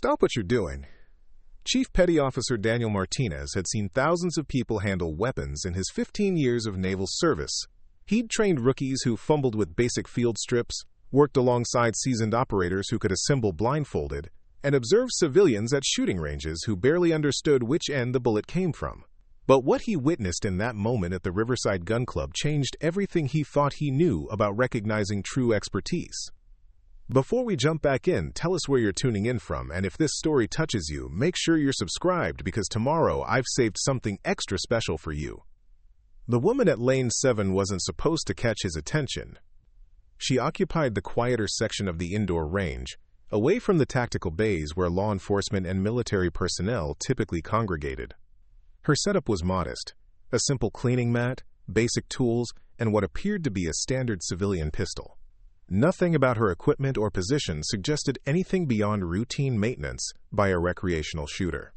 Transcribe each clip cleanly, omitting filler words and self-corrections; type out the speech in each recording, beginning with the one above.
Stop what you're doing. Chief Petty Officer Daniel Martinez had seen thousands of people handle weapons in his 15 years of naval service. He'd trained rookies who fumbled with basic field strips, worked alongside seasoned operators who could assemble blindfolded, and observed civilians at shooting ranges who barely understood which end the bullet came from. But what he witnessed in that moment at the Riverside Gun Club changed everything he thought he knew about recognizing true expertise. Before we jump back in, tell us where you're tuning in from, and if this story touches you, make sure you're subscribed because tomorrow I've saved something extra special for you. The woman at Lane 7 wasn't supposed to catch his attention. She occupied the quieter section of the indoor range, away from the tactical bays where law enforcement and military personnel typically congregated. Her setup was modest: a simple cleaning mat, basic tools, and what appeared to be a standard civilian pistol. Nothing about her equipment or position suggested anything beyond routine maintenance by a recreational shooter.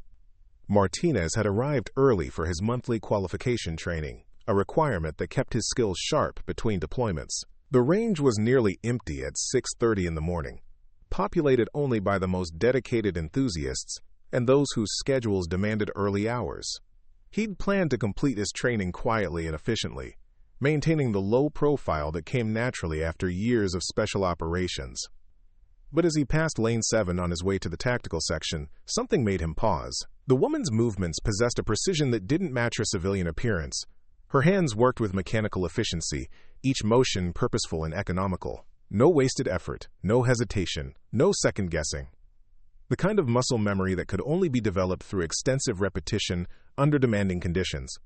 Martinez had arrived early for his monthly qualification training, a requirement that kept his skills sharp between deployments. The range was nearly empty at 6:30 in the morning, populated only by the most dedicated enthusiasts and those whose schedules demanded early hours. He'd planned to complete his training quietly and efficiently, maintaining the low profile that came naturally after years of special operations. But as he passed Lane 7 on his way to the tactical section, something made him pause. The woman's movements possessed a precision that didn't match her civilian appearance. Her hands worked with mechanical efficiency, each motion purposeful and economical. No wasted effort, no hesitation, no second-guessing. The kind of muscle memory that could only be developed through extensive repetition under demanding conditions.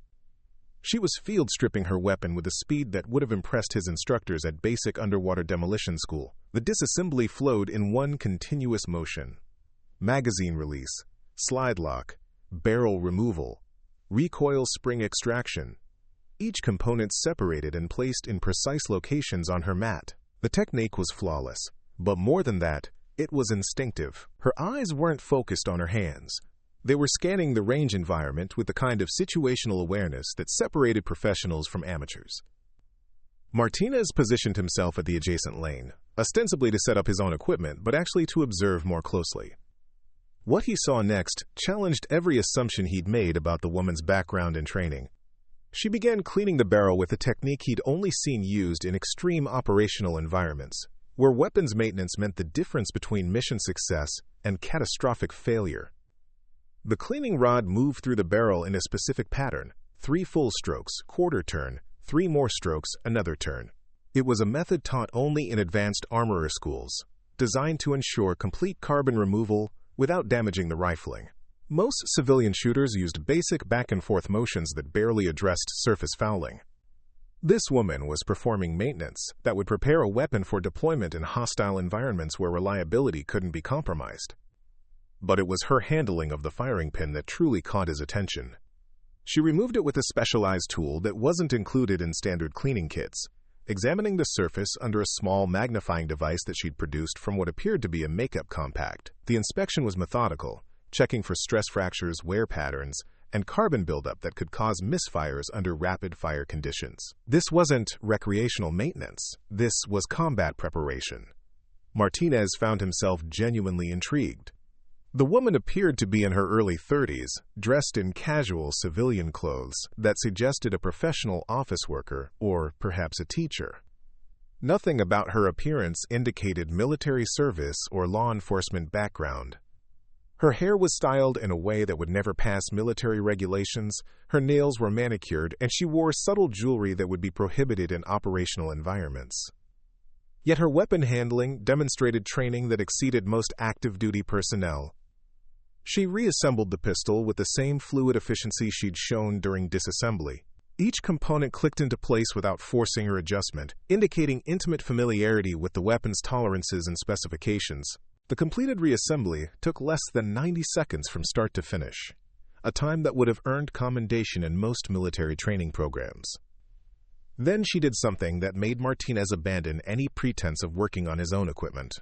She was field-stripping her weapon with a speed that would have impressed his instructors at basic underwater demolition school. The disassembly flowed in one continuous motion. Magazine release, slide lock, barrel removal, recoil spring extraction. Each component separated and placed in precise locations on her mat. The technique was flawless, but more than that, it was instinctive. Her eyes weren't focused on her hands. They were scanning the range environment with the kind of situational awareness that separated professionals from amateurs. Martinez positioned himself at the adjacent lane, ostensibly to set up his own equipment, but actually to observe more closely. What he saw next challenged every assumption he'd made about the woman's background and training. She began cleaning the barrel with a technique he'd only seen used in extreme operational environments, where weapons maintenance meant the difference between mission success and catastrophic failure. The cleaning rod moved through the barrel in a specific pattern: 3 full strokes, quarter turn, 3 more strokes, another turn. It was a method taught only in advanced armorer schools, designed to ensure complete carbon removal without damaging the rifling. Most civilian shooters used basic back-and-forth motions that barely addressed surface fouling. This woman was performing maintenance that would prepare a weapon for deployment in hostile environments where reliability couldn't be compromised. But it was her handling of the firing pin that truly caught his attention. She removed it with a specialized tool that wasn't included in standard cleaning kits, examining the surface under a small magnifying device that she'd produced from what appeared to be a makeup compact. The inspection was methodical, checking for stress fractures, wear patterns, and carbon buildup that could cause misfires under rapid-fire conditions. This wasn't recreational maintenance. This was combat preparation. Martinez found himself genuinely intrigued. The woman appeared to be in her early 30s, dressed in casual civilian clothes that suggested a professional office worker or perhaps a teacher. Nothing about her appearance indicated military service or law enforcement background. Her hair was styled in a way that would never pass military regulations, her nails were manicured, and she wore subtle jewelry that would be prohibited in operational environments. Yet her weapon handling demonstrated training that exceeded most active-duty personnel. She reassembled the pistol with the same fluid efficiency she'd shown during disassembly. Each component clicked into place without forcing or adjustment, indicating intimate familiarity with the weapon's tolerances and specifications. The completed reassembly took less than 90 seconds from start to finish, a time that would have earned commendation in most military training programs. Then she did something that made Martinez abandon any pretense of working on his own equipment.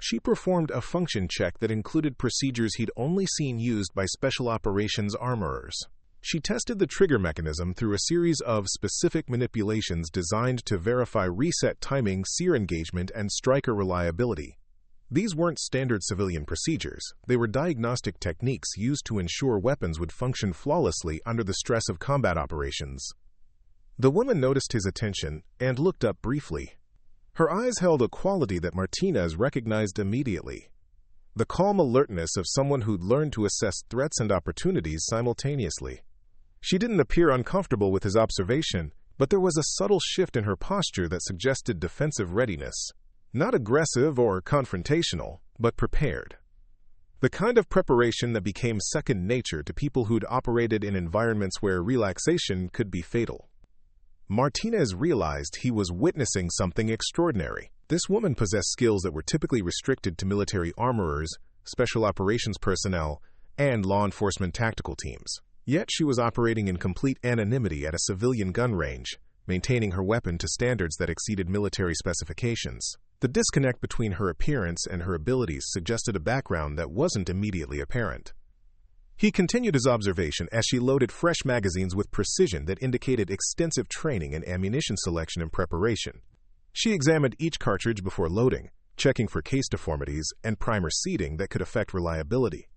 She performed a function check that included procedures he'd only seen used by special operations armorers. She tested the trigger mechanism through a series of specific manipulations designed to verify reset timing, sear engagement, and striker reliability. These weren't standard civilian procedures. They were diagnostic techniques used to ensure weapons would function flawlessly under the stress of combat operations. The woman noticed his attention and looked up briefly. Her eyes held a quality that Martinez recognized immediately: the calm alertness of someone who'd learned to assess threats and opportunities simultaneously. She didn't appear uncomfortable with his observation, but there was a subtle shift in her posture that suggested defensive readiness. Not aggressive or confrontational, but prepared. The kind of preparation that became second nature to people who'd operated in environments where relaxation could be fatal. Martinez realized he was witnessing something extraordinary. This woman possessed skills that were typically restricted to military armorers, special operations personnel, and law enforcement tactical teams. Yet she was operating in complete anonymity at a civilian gun range, maintaining her weapon to standards that exceeded military specifications. The disconnect between her appearance and her abilities suggested a background that wasn't immediately apparent. He continued his observation as she loaded fresh magazines with precision that indicated extensive training in ammunition selection and preparation. She examined each cartridge before loading, checking for case deformities and primer seeding that could affect reliability.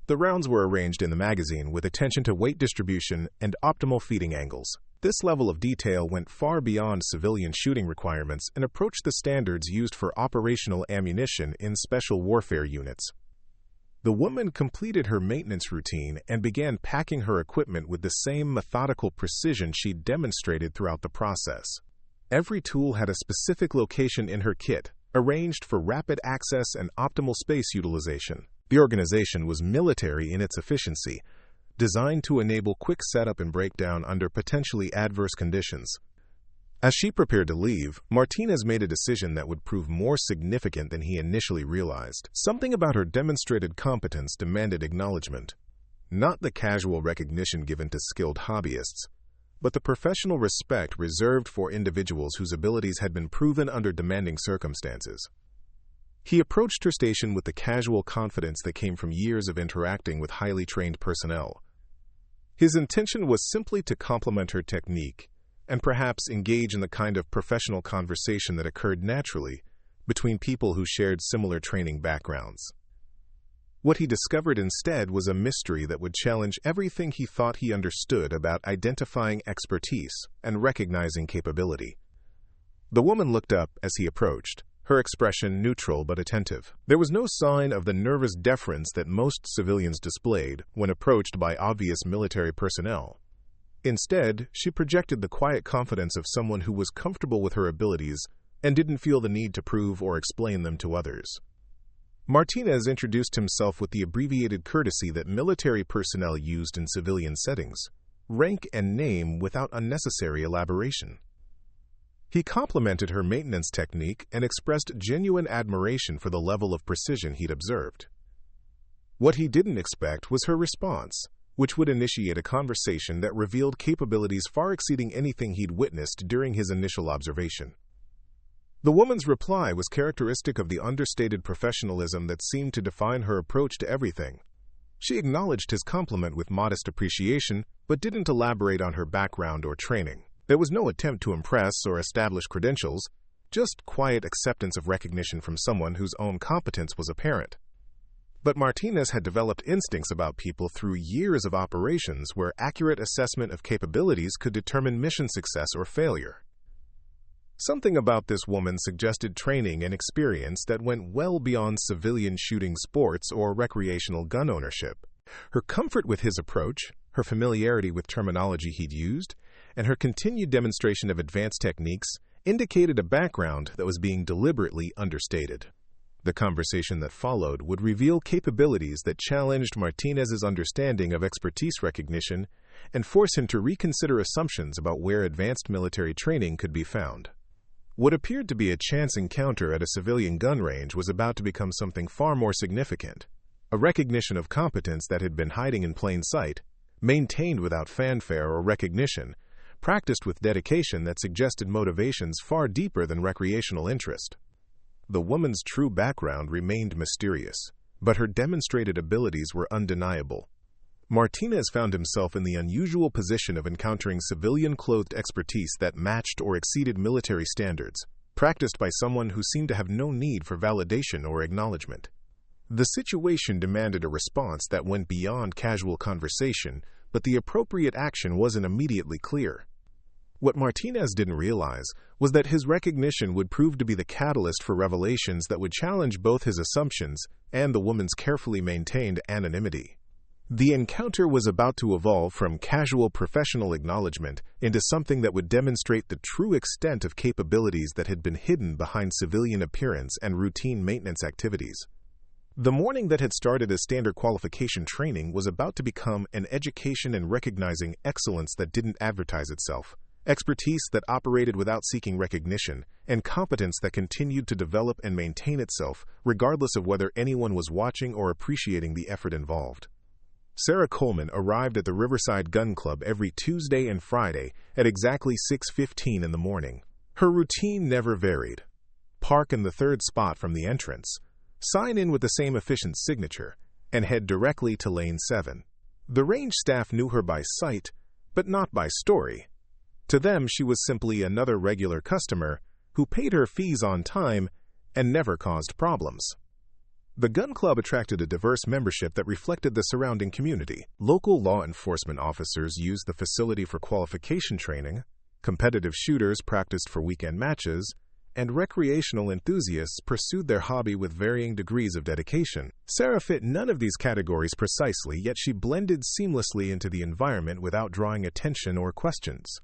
The rounds were arranged in the magazine with attention to weight distribution and optimal feeding angles. This level of detail went far beyond civilian shooting requirements and approached the standards used for operational ammunition in special warfare units. The woman completed her maintenance routine and began packing her equipment with the same methodical precision she'd demonstrated throughout the process. Every tool had a specific location in her kit, arranged for rapid access and optimal space utilization. The organization was military in its efficiency, designed to enable quick setup and breakdown under potentially adverse conditions. As she prepared to leave, Martinez made a decision that would prove more significant than he initially realized. Something about her demonstrated competence demanded acknowledgement. Not the casual recognition given to skilled hobbyists, but the professional respect reserved for individuals whose abilities had been proven under demanding circumstances. He approached her station with the casual confidence that came from years of interacting with highly trained personnel. His intention was simply to complement her technique and perhaps engage in the kind of professional conversation that occurred naturally between people who shared similar training backgrounds. What he discovered instead was a mystery that would challenge everything he thought he understood about identifying expertise and recognizing capability. The woman looked up as he approached, her expression neutral but attentive. There was no sign of the nervous deference that most civilians displayed when approached by obvious military personnel. Instead, she projected the quiet confidence of someone who was comfortable with her abilities and didn't feel the need to prove or explain them to others. Martinez introduced himself with the abbreviated courtesy that military personnel used in civilian settings, rank and name without unnecessary elaboration. He complimented her maintenance technique and expressed genuine admiration for the level of precision he'd observed. What he didn't expect was her response, which would initiate a conversation that revealed capabilities far exceeding anything he'd witnessed during his initial observation. The woman's reply was characteristic of the understated professionalism that seemed to define her approach to everything. She acknowledged his compliment with modest appreciation, but didn't elaborate on her background or training. There was no attempt to impress or establish credentials, just quiet acceptance of recognition from someone whose own competence was apparent. But Martinez had developed instincts about people through years of operations where accurate assessment of capabilities could determine mission success or failure. Something about this woman suggested training and experience that went well beyond civilian shooting sports or recreational gun ownership. Her comfort with his approach, her familiarity with terminology he'd used, and her continued demonstration of advanced techniques indicated a background that was being deliberately understated. The conversation that followed would reveal capabilities that challenged Martinez's understanding of expertise recognition and force him to reconsider assumptions about where advanced military training could be found. What appeared to be a chance encounter at a civilian gun range was about to become something far more significant, a recognition of competence that had been hiding in plain sight, maintained without fanfare or recognition, practiced with dedication that suggested motivations far deeper than recreational interest. The woman's true background remained mysterious, but her demonstrated abilities were undeniable. Martinez found himself in the unusual position of encountering civilian-clothed expertise that matched or exceeded military standards, practiced by someone who seemed to have no need for validation or acknowledgement. The situation demanded a response that went beyond casual conversation, but the appropriate action wasn't immediately clear. What Martinez didn't realize was that his recognition would prove to be the catalyst for revelations that would challenge both his assumptions and the woman's carefully maintained anonymity. The encounter was about to evolve from casual professional acknowledgement into something that would demonstrate the true extent of capabilities that had been hidden behind civilian appearance and routine maintenance activities. The morning that had started as standard qualification training was about to become an education in recognizing excellence that didn't advertise itself, expertise that operated without seeking recognition, and competence that continued to develop and maintain itself regardless of whether anyone was watching or appreciating the effort involved. Sarah Coleman arrived at the Riverside Gun Club every Tuesday and Friday at exactly 6:15 in the morning. Her routine never varied. Park in the third spot from the entrance, sign in with the same efficient signature, and head directly to Lane 7. The range staff knew her by sight, but not by story. To them, she was simply another regular customer who paid her fees on time and never caused problems. The gun club attracted a diverse membership that reflected the surrounding community. Local law enforcement officers used the facility for qualification training, competitive shooters practiced for weekend matches, and recreational enthusiasts pursued their hobby with varying degrees of dedication. Sarah fit none of these categories precisely, yet she blended seamlessly into the environment without drawing attention or questions.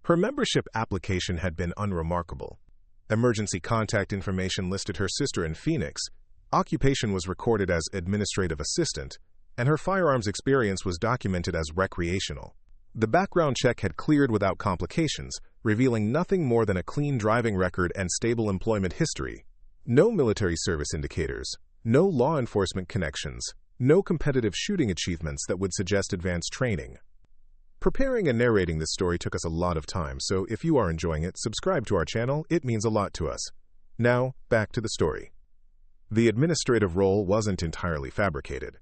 Her membership application had been unremarkable. Emergency contact information listed her sister in Phoenix, occupation was recorded as administrative assistant, and her firearms experience was documented as recreational. The background check had cleared without complications, revealing nothing more than a clean driving record and stable employment history. No military service indicators, no law enforcement connections, no competitive shooting achievements that would suggest advanced training. Preparing and narrating this story took us a lot of time, so if you are enjoying it, subscribe to our channel. It means a lot to us. Now, back to the story. The administrative role wasn't entirely fabricated.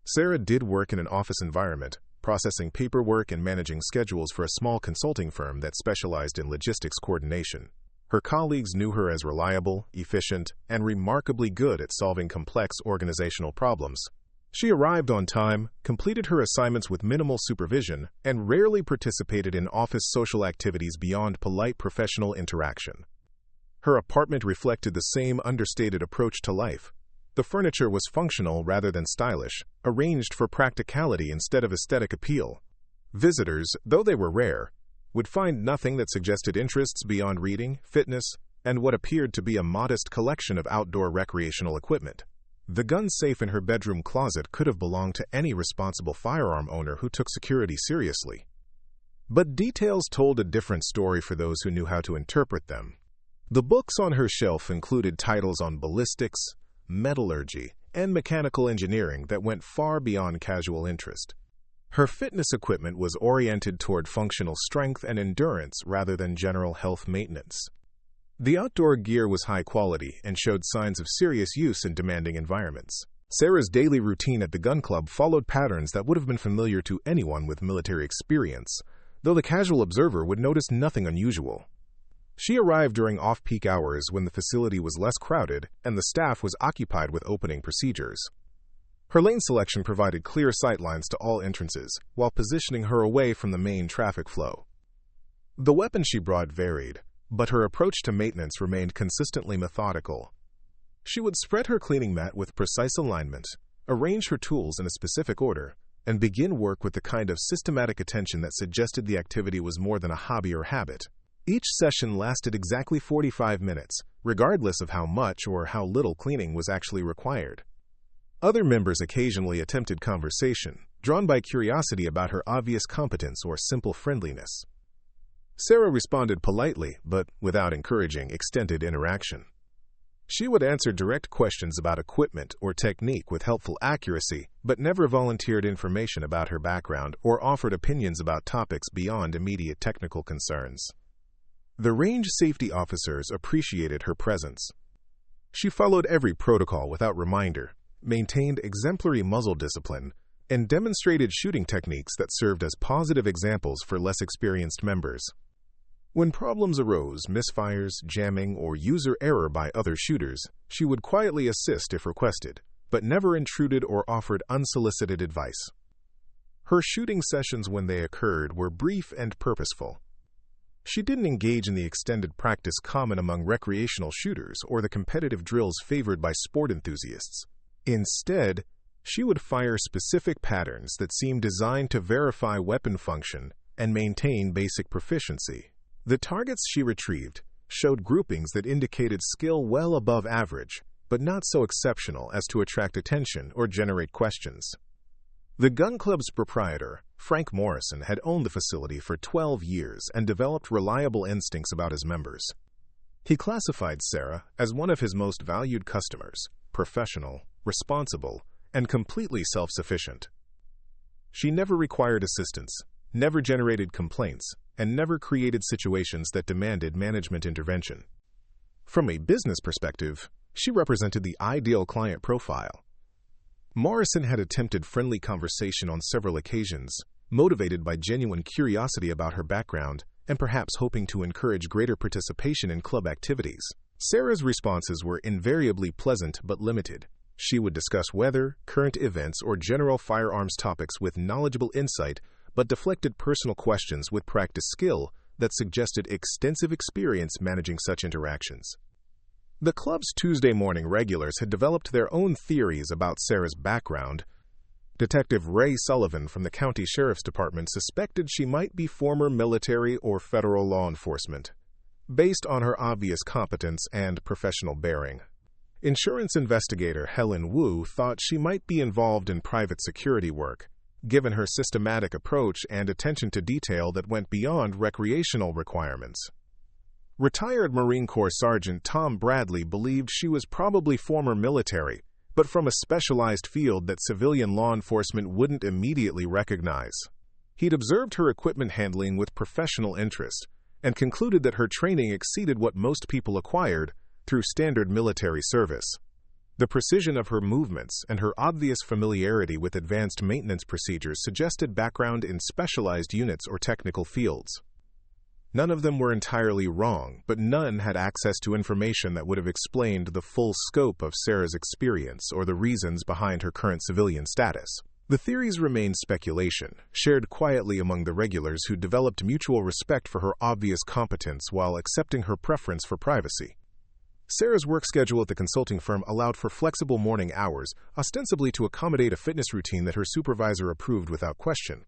Sarah did work in an office environment, processing paperwork and managing schedules for a small consulting firm that specialized in logistics coordination. Her colleagues knew her as reliable, efficient, and remarkably good at solving complex organizational problems. She arrived on time, completed her assignments with minimal supervision, and rarely participated in office social activities beyond polite professional interaction. Her apartment reflected the same understated approach to life. The furniture was functional rather than stylish, arranged for practicality instead of aesthetic appeal. Visitors, though they were rare, would find nothing that suggested interests beyond reading, fitness, and what appeared to be a modest collection of outdoor recreational equipment. The gun safe in her bedroom closet could have belonged to any responsible firearm owner who took security seriously. But details told a different story for those who knew how to interpret them. The books on her shelf included titles on ballistics, metallurgy, and mechanical engineering that went far beyond casual interest. Her fitness equipment was oriented toward functional strength and endurance rather than general health maintenance. The outdoor gear was high quality and showed signs of serious use in demanding environments. Sarah's daily routine at the gun club followed patterns that would have been familiar to anyone with military experience, though the casual observer would notice nothing unusual. She arrived during off-peak hours when the facility was less crowded and the staff was occupied with opening procedures. Her lane selection provided clear sightlines to all entrances, while positioning her away from the main traffic flow. The weapon she brought varied, but her approach to maintenance remained consistently methodical. She would spread her cleaning mat with precise alignment, arrange her tools in a specific order, and begin work with the kind of systematic attention that suggested the activity was more than a hobby or habit. Each session lasted exactly 45 minutes, regardless of how much or how little cleaning was actually required. Other members occasionally attempted conversation, drawn by curiosity about her obvious competence or simple friendliness. Sarah responded politely, but without encouraging extended interaction. She would answer direct questions about equipment or technique with helpful accuracy, but never volunteered information about her background or offered opinions about topics beyond immediate technical concerns. The range safety officers appreciated her presence. She followed every protocol without reminder, maintained exemplary muzzle discipline, and demonstrated shooting techniques that served as positive examples for less experienced members. When problems arose, misfires, jamming, or user error by other shooters, she would quietly assist if requested, but never intruded or offered unsolicited advice. Her shooting sessions, when they occurred, were brief and purposeful. She didn't engage in the extended practice common among recreational shooters or the competitive drills favored by sport enthusiasts. Instead, she would fire specific patterns that seemed designed to verify weapon function and maintain basic proficiency. The targets she retrieved showed groupings that indicated skill well above average, but not so exceptional as to attract attention or generate questions. The gun club's proprietor, Frank Morrison, had owned the facility for 12 years and developed reliable instincts about his members. He classified Sarah as one of his most valued customers, professional, responsible, and completely self-sufficient. She never required assistance, never generated complaints, and never created situations that demanded management intervention. From a business perspective, she represented the ideal client profile. Morrison had attempted friendly conversation on several occasions, motivated by genuine curiosity about her background and perhaps hoping to encourage greater participation in club activities. Sarah's responses were invariably pleasant but limited. She would discuss weather, current events, or general firearms topics with knowledgeable insight, but deflected personal questions with practiced skill that suggested extensive experience managing such interactions. The club's Tuesday morning regulars had developed their own theories about Sarah's background. Detective Ray Sullivan from the county sheriff's department suspected she might be former military or federal law enforcement, based on her obvious competence and professional bearing. Insurance investigator Helen Wu thought she might be involved in private security work, given her systematic approach and attention to detail that went beyond recreational requirements. Retired Marine Corps Sergeant Tom Bradley believed she was probably former military, but from a specialized field that civilian law enforcement wouldn't immediately recognize. He'd observed her equipment handling with professional interest and concluded that her training exceeded what most people acquired through standard military service. The precision of her movements and her obvious familiarity with advanced maintenance procedures suggested background in specialized units or technical fields. None of them were entirely wrong, but none had access to information that would have explained the full scope of Sarah's experience or the reasons behind her current civilian status. The theories remained speculation, shared quietly among the regulars who developed mutual respect for her obvious competence while accepting her preference for privacy. Sarah's work schedule at the consulting firm allowed for flexible morning hours, ostensibly to accommodate a fitness routine that her supervisor approved without question.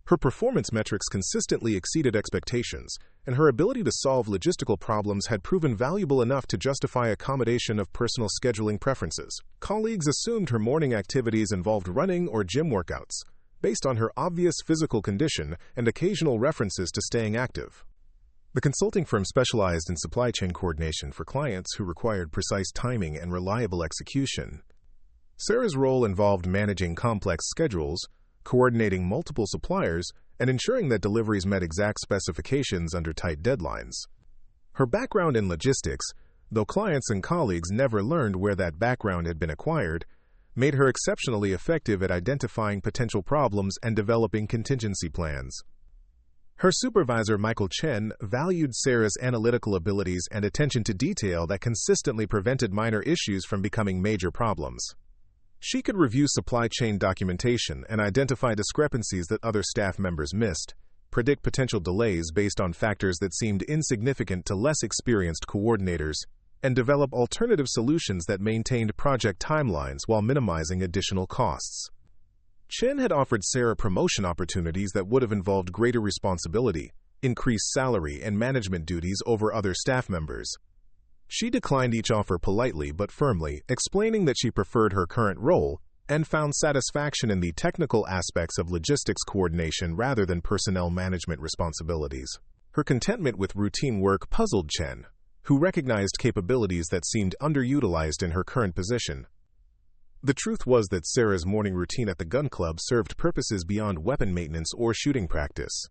Her performance metrics consistently exceeded expectations, and her ability to solve logistical problems had proven valuable enough to justify accommodation of personal scheduling preferences. Colleagues assumed her morning activities involved running or gym workouts, based on her obvious physical condition and occasional references to staying active. The consulting firm specialized in supply chain coordination for clients who required precise timing and reliable execution. Sarah's role involved managing complex schedules, coordinating multiple suppliers, and ensuring that deliveries met exact specifications under tight deadlines. Her background in logistics, though clients and colleagues never learned where that background had been acquired, made her exceptionally effective at identifying potential problems and developing contingency plans. Her supervisor, Michael Chen, valued Sarah's analytical abilities and attention to detail that consistently prevented minor issues from becoming major problems. She could review supply chain documentation and identify discrepancies that other staff members missed, predict potential delays based on factors that seemed insignificant to less experienced coordinators, and develop alternative solutions that maintained project timelines while minimizing additional costs. Chen had offered Sarah promotion opportunities that would have involved greater responsibility, increased salary, and management duties over other staff members. She declined each offer politely but firmly, explaining that she preferred her current role and found satisfaction in the technical aspects of logistics coordination rather than personnel management responsibilities. Her contentment with routine work puzzled Chen, who recognized capabilities that seemed underutilized in her current position. The truth was that Sarah's morning routine at the gun club served purposes beyond weapon maintenance or shooting practice.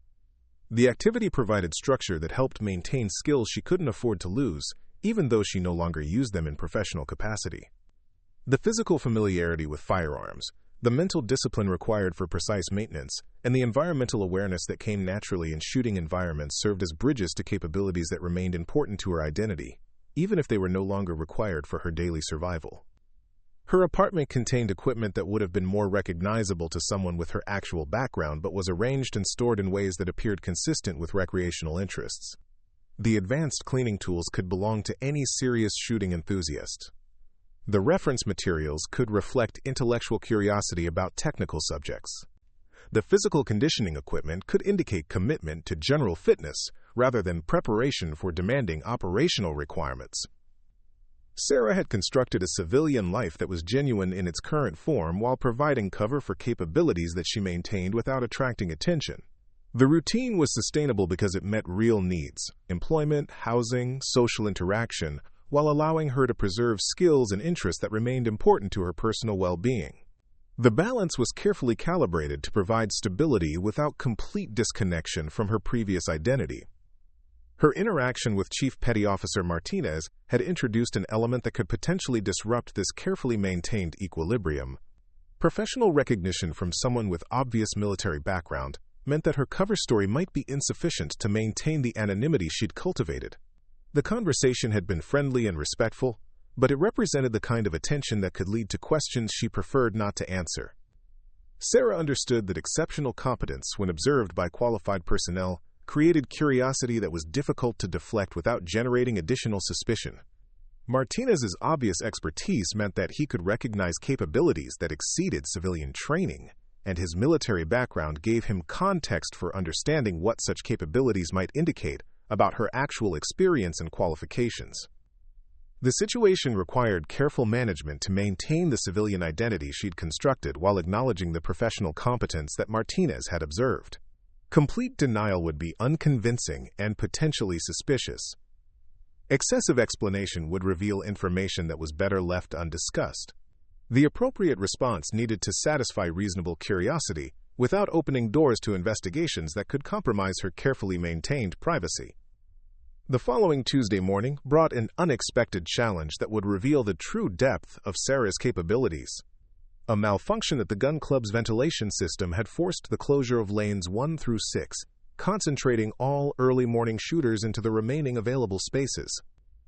The activity provided structure that helped maintain skills she couldn't afford to lose, even though she no longer used them in professional capacity. The physical familiarity with firearms, The mental discipline required for precise maintenance and the environmental awareness that came naturally in shooting environments served as bridges to capabilities that remained important to her identity, even if they were no longer required for her daily survival. Her apartment contained equipment that would have been more recognizable to someone with her actual background but was arranged and stored in ways that appeared consistent with recreational interests. The advanced cleaning tools could belong to any serious shooting enthusiast. The reference materials could reflect intellectual curiosity about technical subjects. The physical conditioning equipment could indicate commitment to general fitness rather than preparation for demanding operational requirements. Sarah had constructed a civilian life that was genuine in its current form while providing cover for capabilities that she maintained without attracting attention. The routine was sustainable because it met real needs: employment, housing, social interaction, while allowing her to preserve skills and interests that remained important to her personal well-being. The balance was carefully calibrated to provide stability without complete disconnection from her previous identity. Her interaction with Chief Petty Officer Martinez had introduced an element that could potentially disrupt this carefully maintained equilibrium. Professional recognition from someone with obvious military background meant that her cover story might be insufficient to maintain the anonymity she'd cultivated. The conversation had been friendly and respectful, but it represented the kind of attention that could lead to questions she preferred not to answer. Sarah understood that exceptional competence, when observed by qualified personnel, created curiosity that was difficult to deflect without generating additional suspicion. Martinez's obvious expertise meant that he could recognize capabilities that exceeded civilian training, and his military background gave him context for understanding what such capabilities might indicate about her actual experience and qualifications. The situation required careful management to maintain the civilian identity she'd constructed while acknowledging the professional competence that Martinez had observed. Complete denial would be unconvincing and potentially suspicious. Excessive explanation would reveal information that was better left undiscussed. The appropriate response needed to satisfy reasonable curiosity without opening doors to investigations that could compromise her carefully maintained privacy. The following Tuesday morning brought an unexpected challenge that would reveal the true depth of Sarah's capabilities. A malfunction at the gun club's ventilation system had forced the closure of lanes 1 through 6, concentrating all early morning shooters into the remaining available spaces.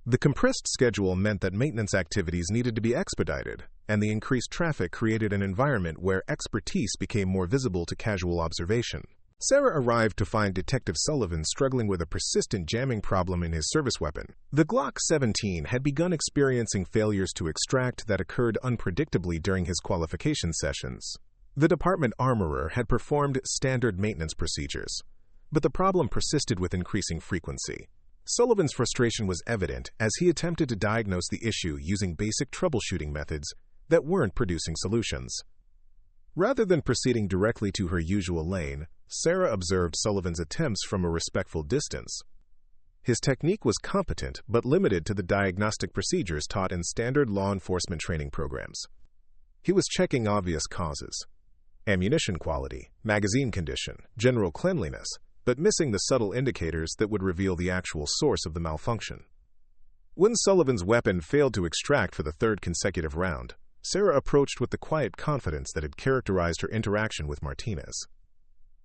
The compressed schedule meant that maintenance activities needed to be expedited, and the increased traffic created an environment where expertise became more visible to casual observation. Sarah arrived to find Detective Sullivan struggling with a persistent jamming problem in his service weapon. The Glock 17 had begun experiencing failures to extract that occurred unpredictably during his qualification sessions. The department armorer had performed standard maintenance procedures, but the problem persisted with increasing frequency. Sullivan's frustration was evident as he attempted to diagnose the issue using basic troubleshooting methods that weren't producing solutions. Rather than proceeding directly to her usual lane, Sarah observed Sullivan's attempts from a respectful distance. His technique was competent but limited to the diagnostic procedures taught in standard law enforcement training programs. He was checking obvious causes: ammunition quality, magazine condition, general cleanliness, but missing the subtle indicators that would reveal the actual source of the malfunction. When Sullivan's weapon failed to extract for the third consecutive round, Sarah approached with the quiet confidence that had characterized her interaction with Martinez.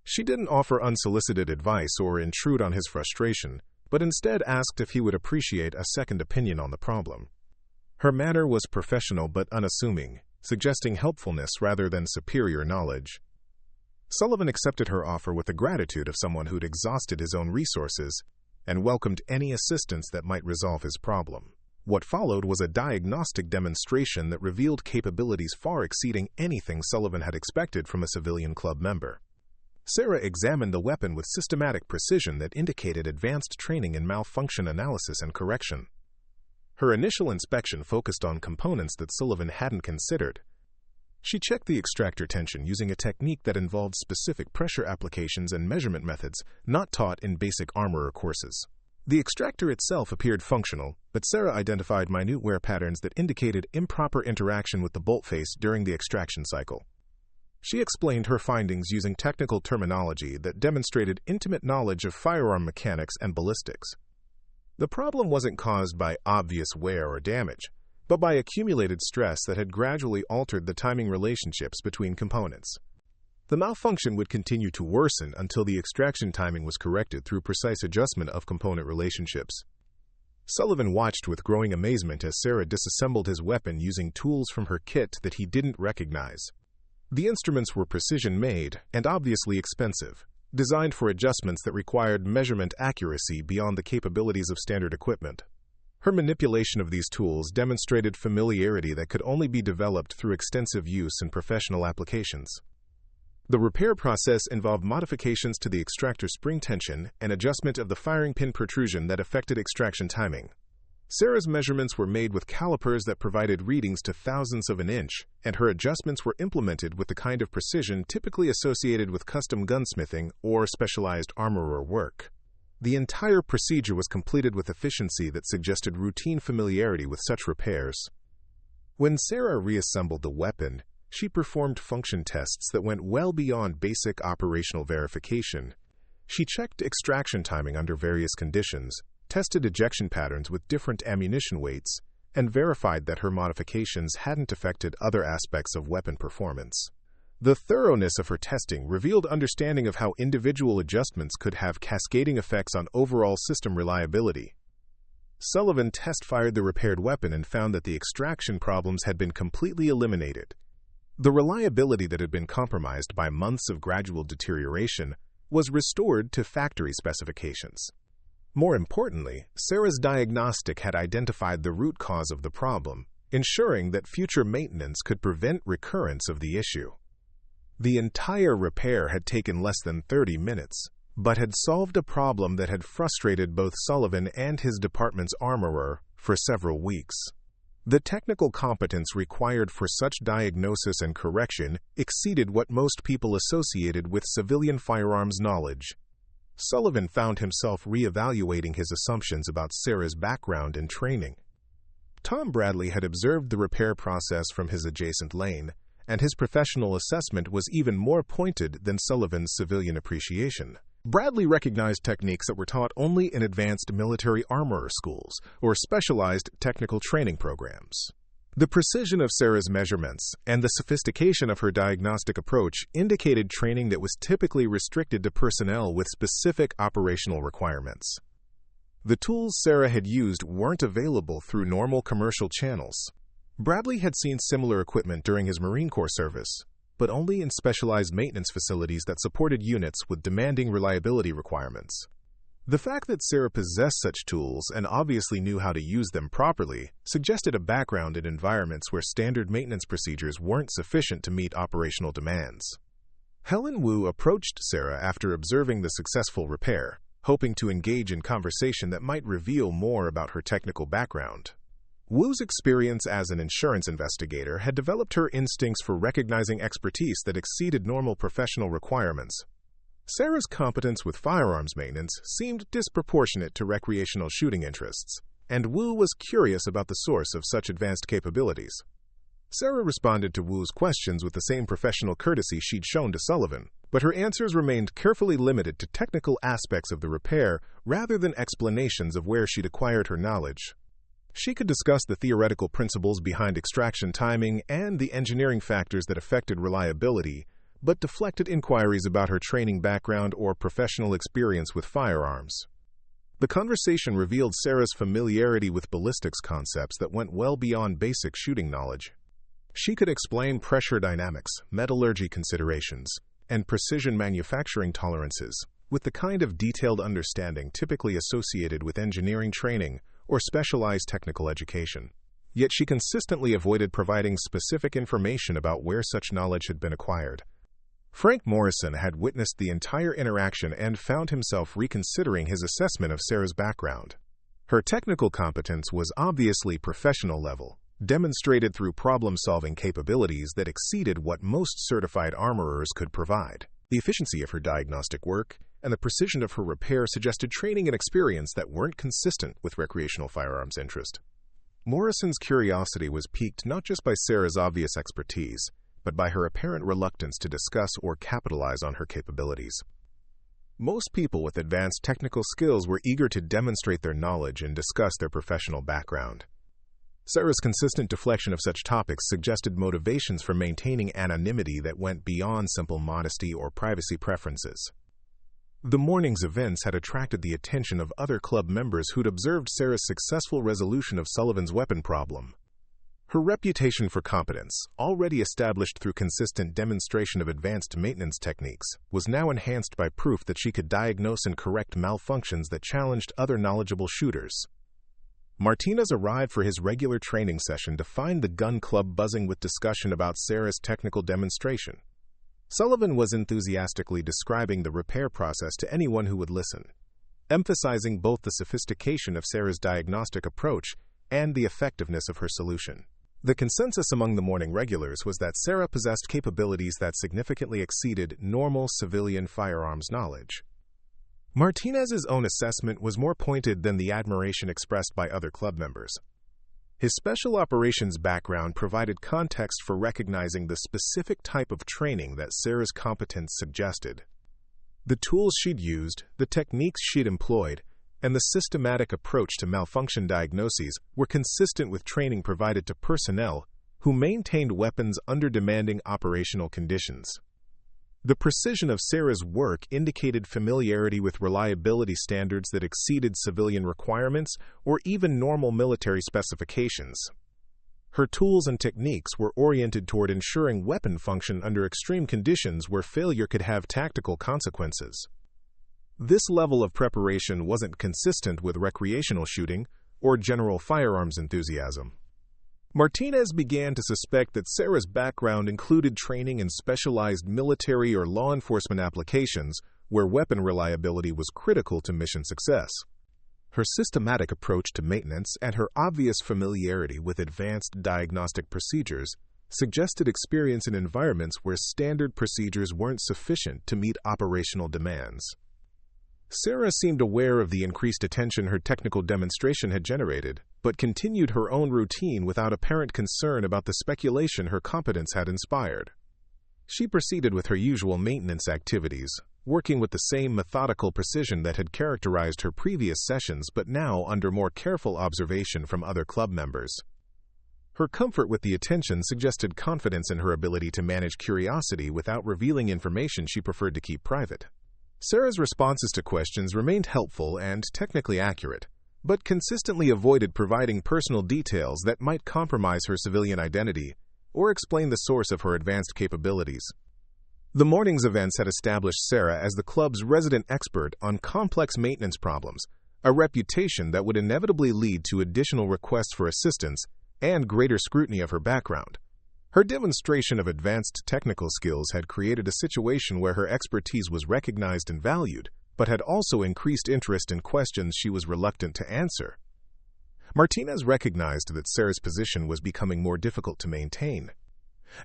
She didn't offer unsolicited advice or intrude on his frustration, but instead asked if he would appreciate a second opinion on the problem. Her manner was professional but unassuming, suggesting helpfulness rather than superior knowledge. Sullivan accepted her offer with the gratitude of someone who'd exhausted his own resources and welcomed any assistance that might resolve his problem. What followed was a diagnostic demonstration that revealed capabilities far exceeding anything Sullivan had expected from a civilian club member. Sarah examined the weapon with systematic precision that indicated advanced training in malfunction analysis and correction. Her initial inspection focused on components that Sullivan hadn't considered. She checked the extractor tension using a technique that involved specific pressure applications and measurement methods not taught in basic armorer courses. The extractor itself appeared functional, but Sarah identified minute wear patterns that indicated improper interaction with the bolt face during the extraction cycle. She explained her findings using technical terminology that demonstrated intimate knowledge of firearm mechanics and ballistics. The problem wasn't caused by obvious wear or damage, but by accumulated stress that had gradually altered the timing relationships between components. The malfunction would continue to worsen until the extraction timing was corrected through precise adjustment of component relationships. Sullivan watched with growing amazement as Sarah disassembled his weapon using tools from her kit that he didn't recognize. The instruments were precision-made and obviously expensive, designed for adjustments that required measurement accuracy beyond the capabilities of standard equipment. Her manipulation of these tools demonstrated familiarity that could only be developed through extensive use in professional applications. The repair process involved modifications to the extractor spring tension and adjustment of the firing pin protrusion that affected extraction timing. Sarah's measurements were made with calipers that provided readings to thousandths of an inch, and her adjustments were implemented with the kind of precision typically associated with custom gunsmithing or specialized armorer work. The entire procedure was completed with efficiency that suggested routine familiarity with such repairs. When Sarah reassembled the weapon, she performed function tests that went well beyond basic operational verification. She checked extraction timing under various conditions, tested ejection patterns with different ammunition weights, and verified that her modifications hadn't affected other aspects of weapon performance. The thoroughness of her testing revealed understanding of how individual adjustments could have cascading effects on overall system reliability. Sullivan test-fired the repaired weapon and found that the extraction problems had been completely eliminated. The reliability that had been compromised by months of gradual deterioration was restored to factory specifications. More importantly, Sarah's diagnostic had identified the root cause of the problem, ensuring that future maintenance could prevent recurrence of the issue. The entire repair had taken less than 30 minutes, but had solved a problem that had frustrated both Sullivan and his department's armorer for several weeks. The technical competence required for such diagnosis and correction exceeded what most people associated with civilian firearms knowledge. Sullivan found himself reevaluating his assumptions about Sarah's background and training. Tom Bradley had observed the repair process from his adjacent lane, and his professional assessment was even more pointed than Sullivan's civilian appreciation. Bradley recognized techniques that were taught only in advanced military armorer schools or specialized technical training programs. The precision of Sarah's measurements and the sophistication of her diagnostic approach indicated training that was typically restricted to personnel with specific operational requirements. The tools Sarah had used weren't available through normal commercial channels. Bradley had seen similar equipment during his Marine Corps service, but only in specialized maintenance facilities that supported units with demanding reliability requirements. The fact that Sarah possessed such tools and obviously knew how to use them properly suggested a background in environments where standard maintenance procedures weren't sufficient to meet operational demands. Helen Wu approached Sarah after observing the successful repair, hoping to engage in conversation that might reveal more about her technical background. Wu's experience as an insurance investigator had developed her instincts for recognizing expertise that exceeded normal professional requirements. Sarah's competence with firearms maintenance seemed disproportionate to recreational shooting interests, and Wu was curious about the source of such advanced capabilities. Sarah responded to Wu's questions with the same professional courtesy she'd shown to Sullivan, but her answers remained carefully limited to technical aspects of the repair rather than explanations of where she'd acquired her knowledge. She could discuss the theoretical principles behind extraction timing and the engineering factors that affected reliability, but deflected inquiries about her training background or professional experience with firearms. The conversation revealed Sarah's familiarity with ballistics concepts that went well beyond basic shooting knowledge. She could explain pressure dynamics, metallurgy considerations, and precision manufacturing tolerances with the kind of detailed understanding typically associated with engineering training or specialized technical education. Yet she consistently avoided providing specific information about where such knowledge had been acquired. Frank Morrison had witnessed the entire interaction and found himself reconsidering his assessment of Sarah's background. Her technical competence was obviously professional level, demonstrated through problem-solving capabilities that exceeded what most certified armorers could provide. The efficiency of her diagnostic work and the precision of her repair suggested training and experience that weren't consistent with recreational firearms interest. Morrison's curiosity was piqued not just by Sarah's obvious expertise, but by her apparent reluctance to discuss or capitalize on her capabilities. Most people with advanced technical skills were eager to demonstrate their knowledge and discuss their professional background. Sarah's consistent deflection of such topics suggested motivations for maintaining anonymity that went beyond simple modesty or privacy preferences. The morning's events had attracted the attention of other club members who'd observed Sarah's successful resolution of Sullivan's weapon problem. Her reputation for competence, already established through consistent demonstration of advanced maintenance techniques, was now enhanced by proof that she could diagnose and correct malfunctions that challenged other knowledgeable shooters. Martinez arrived for his regular training session to find the gun club buzzing with discussion about Sarah's technical demonstration. Sullivan was enthusiastically describing the repair process to anyone who would listen, emphasizing both the sophistication of Sarah's diagnostic approach and the effectiveness of her solution. The consensus among the morning regulars was that Sarah possessed capabilities that significantly exceeded normal civilian firearms knowledge. Martinez's own assessment was more pointed than the admiration expressed by other club members. His special operations background provided context for recognizing the specific type of training that Sarah's competence suggested. The tools she'd used, the techniques she'd employed, and the systematic approach to malfunction diagnoses were consistent with training provided to personnel who maintained weapons under demanding operational conditions. The precision of Sarah's work indicated familiarity with reliability standards that exceeded civilian requirements or even normal military specifications. Her tools and techniques were oriented toward ensuring weapon function under extreme conditions where failure could have tactical consequences. This level of preparation wasn't consistent with recreational shooting or general firearms enthusiasm. Martinez began to suspect that Sarah's background included training in specialized military or law enforcement applications where weapon reliability was critical to mission success. Her systematic approach to maintenance and her obvious familiarity with advanced diagnostic procedures suggested experience in environments where standard procedures weren't sufficient to meet operational demands. Sarah seemed aware of the increased attention her technical demonstration had generated, but continued her own routine without apparent concern about the speculation her competence had inspired. She proceeded with her usual maintenance activities, working with the same methodical precision that had characterized her previous sessions but now under more careful observation from other club members. Her comfort with the attention suggested confidence in her ability to manage curiosity without revealing information she preferred to keep private. Sarah's responses to questions remained helpful and technically accurate, but consistently avoided providing personal details that might compromise her civilian identity or explain the source of her advanced capabilities. The morning's events had established Sarah as the club's resident expert on complex maintenance problems, a reputation that would inevitably lead to additional requests for assistance and greater scrutiny of her background. Her demonstration of advanced technical skills had created a situation where her expertise was recognized and valued, but had also increased interest in questions she was reluctant to answer. Martinez recognized that Sarah's position was becoming more difficult to maintain.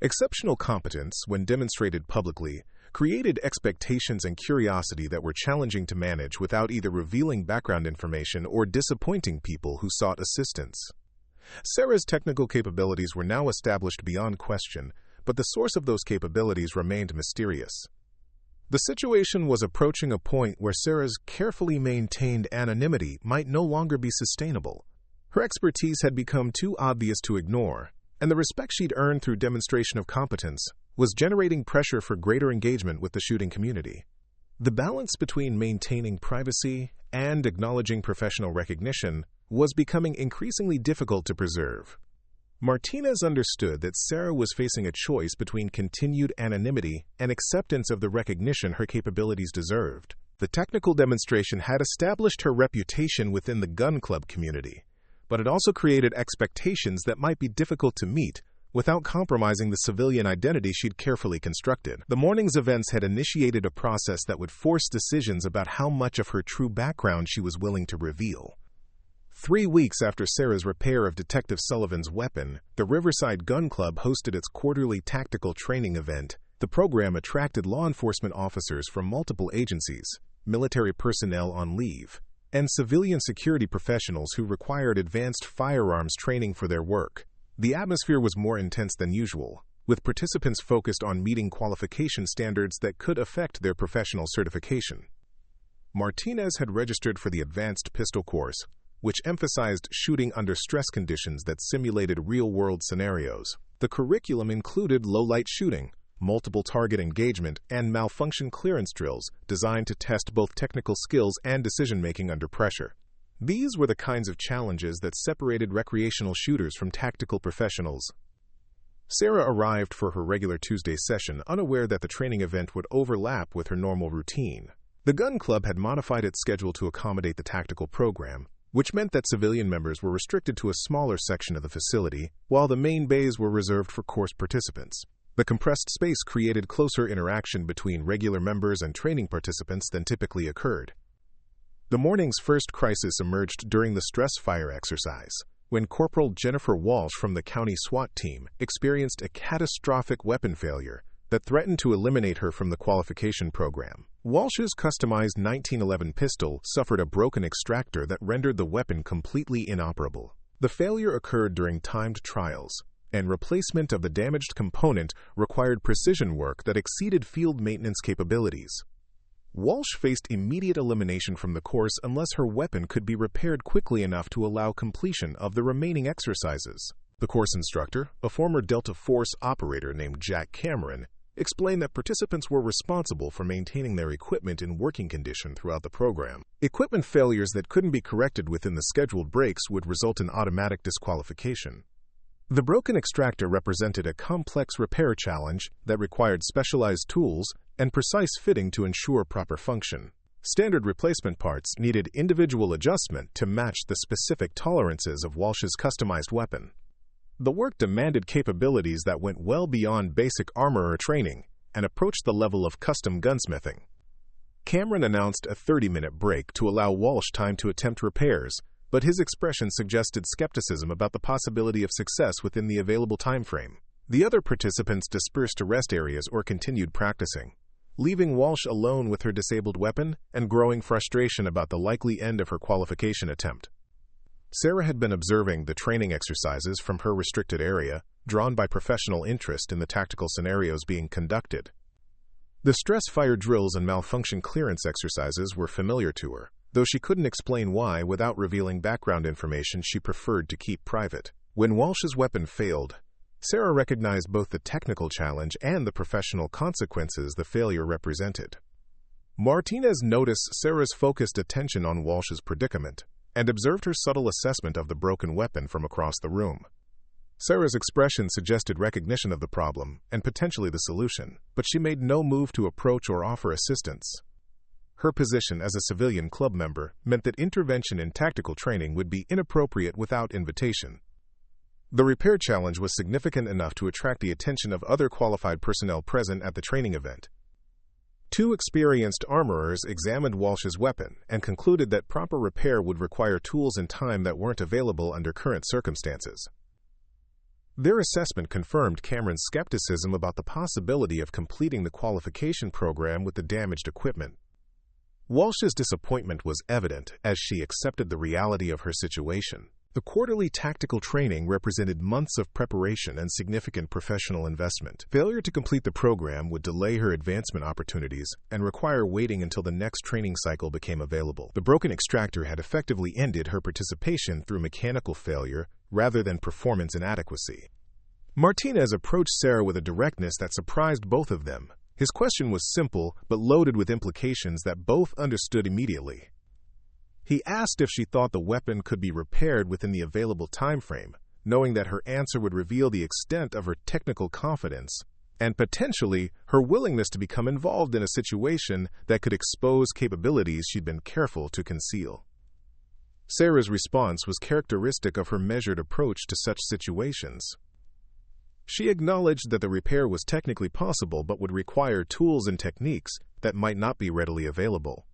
Exceptional competence, when demonstrated publicly, created expectations and curiosity that were challenging to manage without either revealing background information or disappointing people who sought assistance. Sarah's technical capabilities were now established beyond question, but the source of those capabilities remained mysterious. The situation was approaching a point where Sarah's carefully maintained anonymity might no longer be sustainable. Her expertise had become too obvious to ignore, and the respect she'd earned through demonstration of competence was generating pressure for greater engagement with the shooting community. The balance between maintaining privacy and acknowledging professional recognition was becoming increasingly difficult to preserve. Martinez understood that Sarah was facing a choice between continued anonymity and acceptance of the recognition her capabilities deserved. The technical demonstration had established her reputation within the gun club community, but it also created expectations that might be difficult to meet without compromising the civilian identity she'd carefully constructed. The morning's events had initiated a process that would force decisions about how much of her true background she was willing to reveal. 3 weeks after Sarah's repair of Detective Sullivan's weapon, the Riverside Gun Club hosted its quarterly tactical training event. The program attracted law enforcement officers from multiple agencies, military personnel on leave, and civilian security professionals who required advanced firearms training for their work. The atmosphere was more intense than usual, with participants focused on meeting qualification standards that could affect their professional certification. Martinez had registered for the advanced pistol course, which emphasized shooting under stress conditions that simulated real-world scenarios. The curriculum included low-light shooting, multiple target engagement, and malfunction clearance drills designed to test both technical skills and decision-making under pressure. These were the kinds of challenges that separated recreational shooters from tactical professionals. Sarah arrived for her regular Tuesday session unaware that the training event would overlap with her normal routine. The gun club had modified its schedule to accommodate the tactical program, which meant that civilian members were restricted to a smaller section of the facility, while the main bays were reserved for course participants. The compressed space created closer interaction between regular members and training participants than typically occurred. The morning's first crisis emerged during the stress fire exercise, when Corporal Jennifer Walsh from the county SWAT team experienced a catastrophic weapon failure that threatened to eliminate her from the qualification program. Walsh's customized 1911 pistol suffered a broken extractor that rendered the weapon completely inoperable. The failure occurred during timed trials, and replacement of the damaged component required precision work that exceeded field maintenance capabilities. Walsh faced immediate elimination from the course unless her weapon could be repaired quickly enough to allow completion of the remaining exercises. The course instructor, a former Delta Force operator named Jack Cameron, explained that participants were responsible for maintaining their equipment in working condition throughout the program. Equipment failures that couldn't be corrected within the scheduled breaks would result in automatic disqualification. The broken extractor represented a complex repair challenge that required specialized tools and precise fitting to ensure proper function. Standard replacement parts needed individual adjustment to match the specific tolerances of Walsh's customized weapon. The work demanded capabilities that went well beyond basic armorer training and approached the level of custom gunsmithing. Cameron announced a 30-minute break to allow Walsh time to attempt repairs, but his expression suggested skepticism about the possibility of success within the available time frame. The other participants dispersed to rest areas or continued practicing, leaving Walsh alone with her disabled weapon and growing frustration about the likely end of her qualification attempt. Sarah had been observing the training exercises from her restricted area, drawn by professional interest in the tactical scenarios being conducted. The stress fire drills and malfunction clearance exercises were familiar to her, though she couldn't explain why without revealing background information she preferred to keep private. When Walsh's weapon failed, Sarah recognized both the technical challenge and the professional consequences the failure represented. Martinez noticed Sarah's focused attention on Walsh's predicament and observed her subtle assessment of the broken weapon from across the room. Sarah's expression suggested recognition of the problem and potentially the solution, but she made no move to approach or offer assistance. Her position as a civilian club member meant that intervention in tactical training would be inappropriate without invitation. The repair challenge was significant enough to attract the attention of other qualified personnel present at the training event. Two experienced armorers examined Walsh's weapon and concluded that proper repair would require tools and time that weren't available under current circumstances. Their assessment confirmed Cameron's skepticism about the possibility of completing the qualification program with the damaged equipment. Walsh's disappointment was evident as she accepted the reality of her situation. The quarterly tactical training represented months of preparation and significant professional investment. Failure to complete the program would delay her advancement opportunities and require waiting until the next training cycle became available. The broken extractor had effectively ended her participation through mechanical failure rather than performance inadequacy. Martinez approached Sarah with a directness that surprised both of them. His question was simple but loaded with implications that both understood immediately. He asked if she thought the weapon could be repaired within the available time frame, knowing that her answer would reveal the extent of her technical confidence and potentially her willingness to become involved in a situation that could expose capabilities she'd been careful to conceal. Sarah's response was characteristic of her measured approach to such situations. She acknowledged that the repair was technically possible but would require tools and techniques that might not be readily available.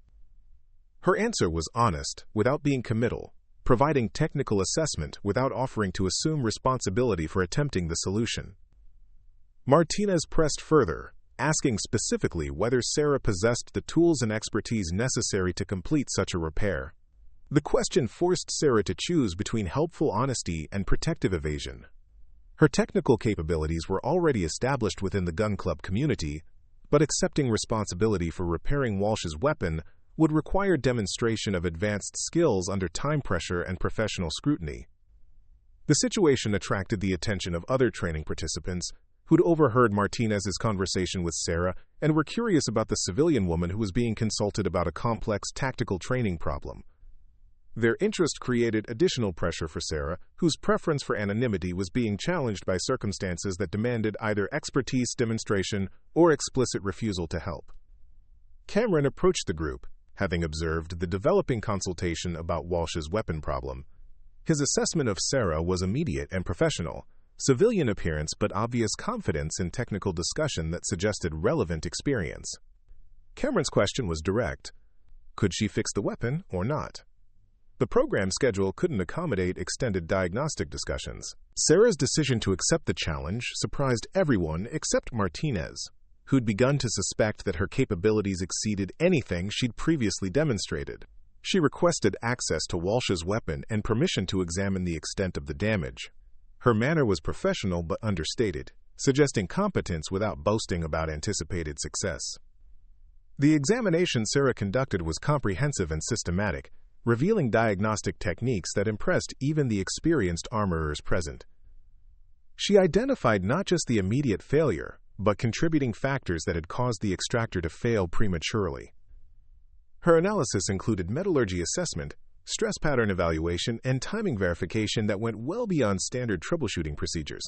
Her answer was honest, without being committal, providing technical assessment without offering to assume responsibility for attempting the solution. Martinez pressed further, asking specifically whether Sarah possessed the tools and expertise necessary to complete such a repair. The question forced Sarah to choose between helpful honesty and protective evasion. Her technical capabilities were already established within the gun club community, but accepting responsibility for repairing Walsh's weapon would require demonstration of advanced skills under time pressure and professional scrutiny. The situation attracted the attention of other training participants who'd overheard Martinez's conversation with Sarah and were curious about the civilian woman who was being consulted about a complex tactical training problem. Their interest created additional pressure for Sarah, whose preference for anonymity was being challenged by circumstances that demanded either expertise demonstration or explicit refusal to help. Cameron approached the group, having observed the developing consultation about Walsh's weapon problem. His assessment of Sarah was immediate and professional, civilian appearance but obvious confidence in technical discussion that suggested relevant experience. Cameron's question was direct. Could she fix the weapon or not? The program schedule couldn't accommodate extended diagnostic discussions. Sarah's decision to accept the challenge surprised everyone except Martinez, who'd begun to suspect that her capabilities exceeded anything she'd previously demonstrated. She requested access to Walsh's weapon and permission to examine the extent of the damage. Her manner was professional but understated, suggesting competence without boasting about anticipated success. The examination Sarah conducted was comprehensive and systematic, revealing diagnostic techniques that impressed even the experienced armorers present. She identified not just the immediate failure, but contributing factors that had caused the extractor to fail prematurely. Her analysis included metallurgy assessment, stress pattern evaluation, and timing verification that went well beyond standard troubleshooting procedures.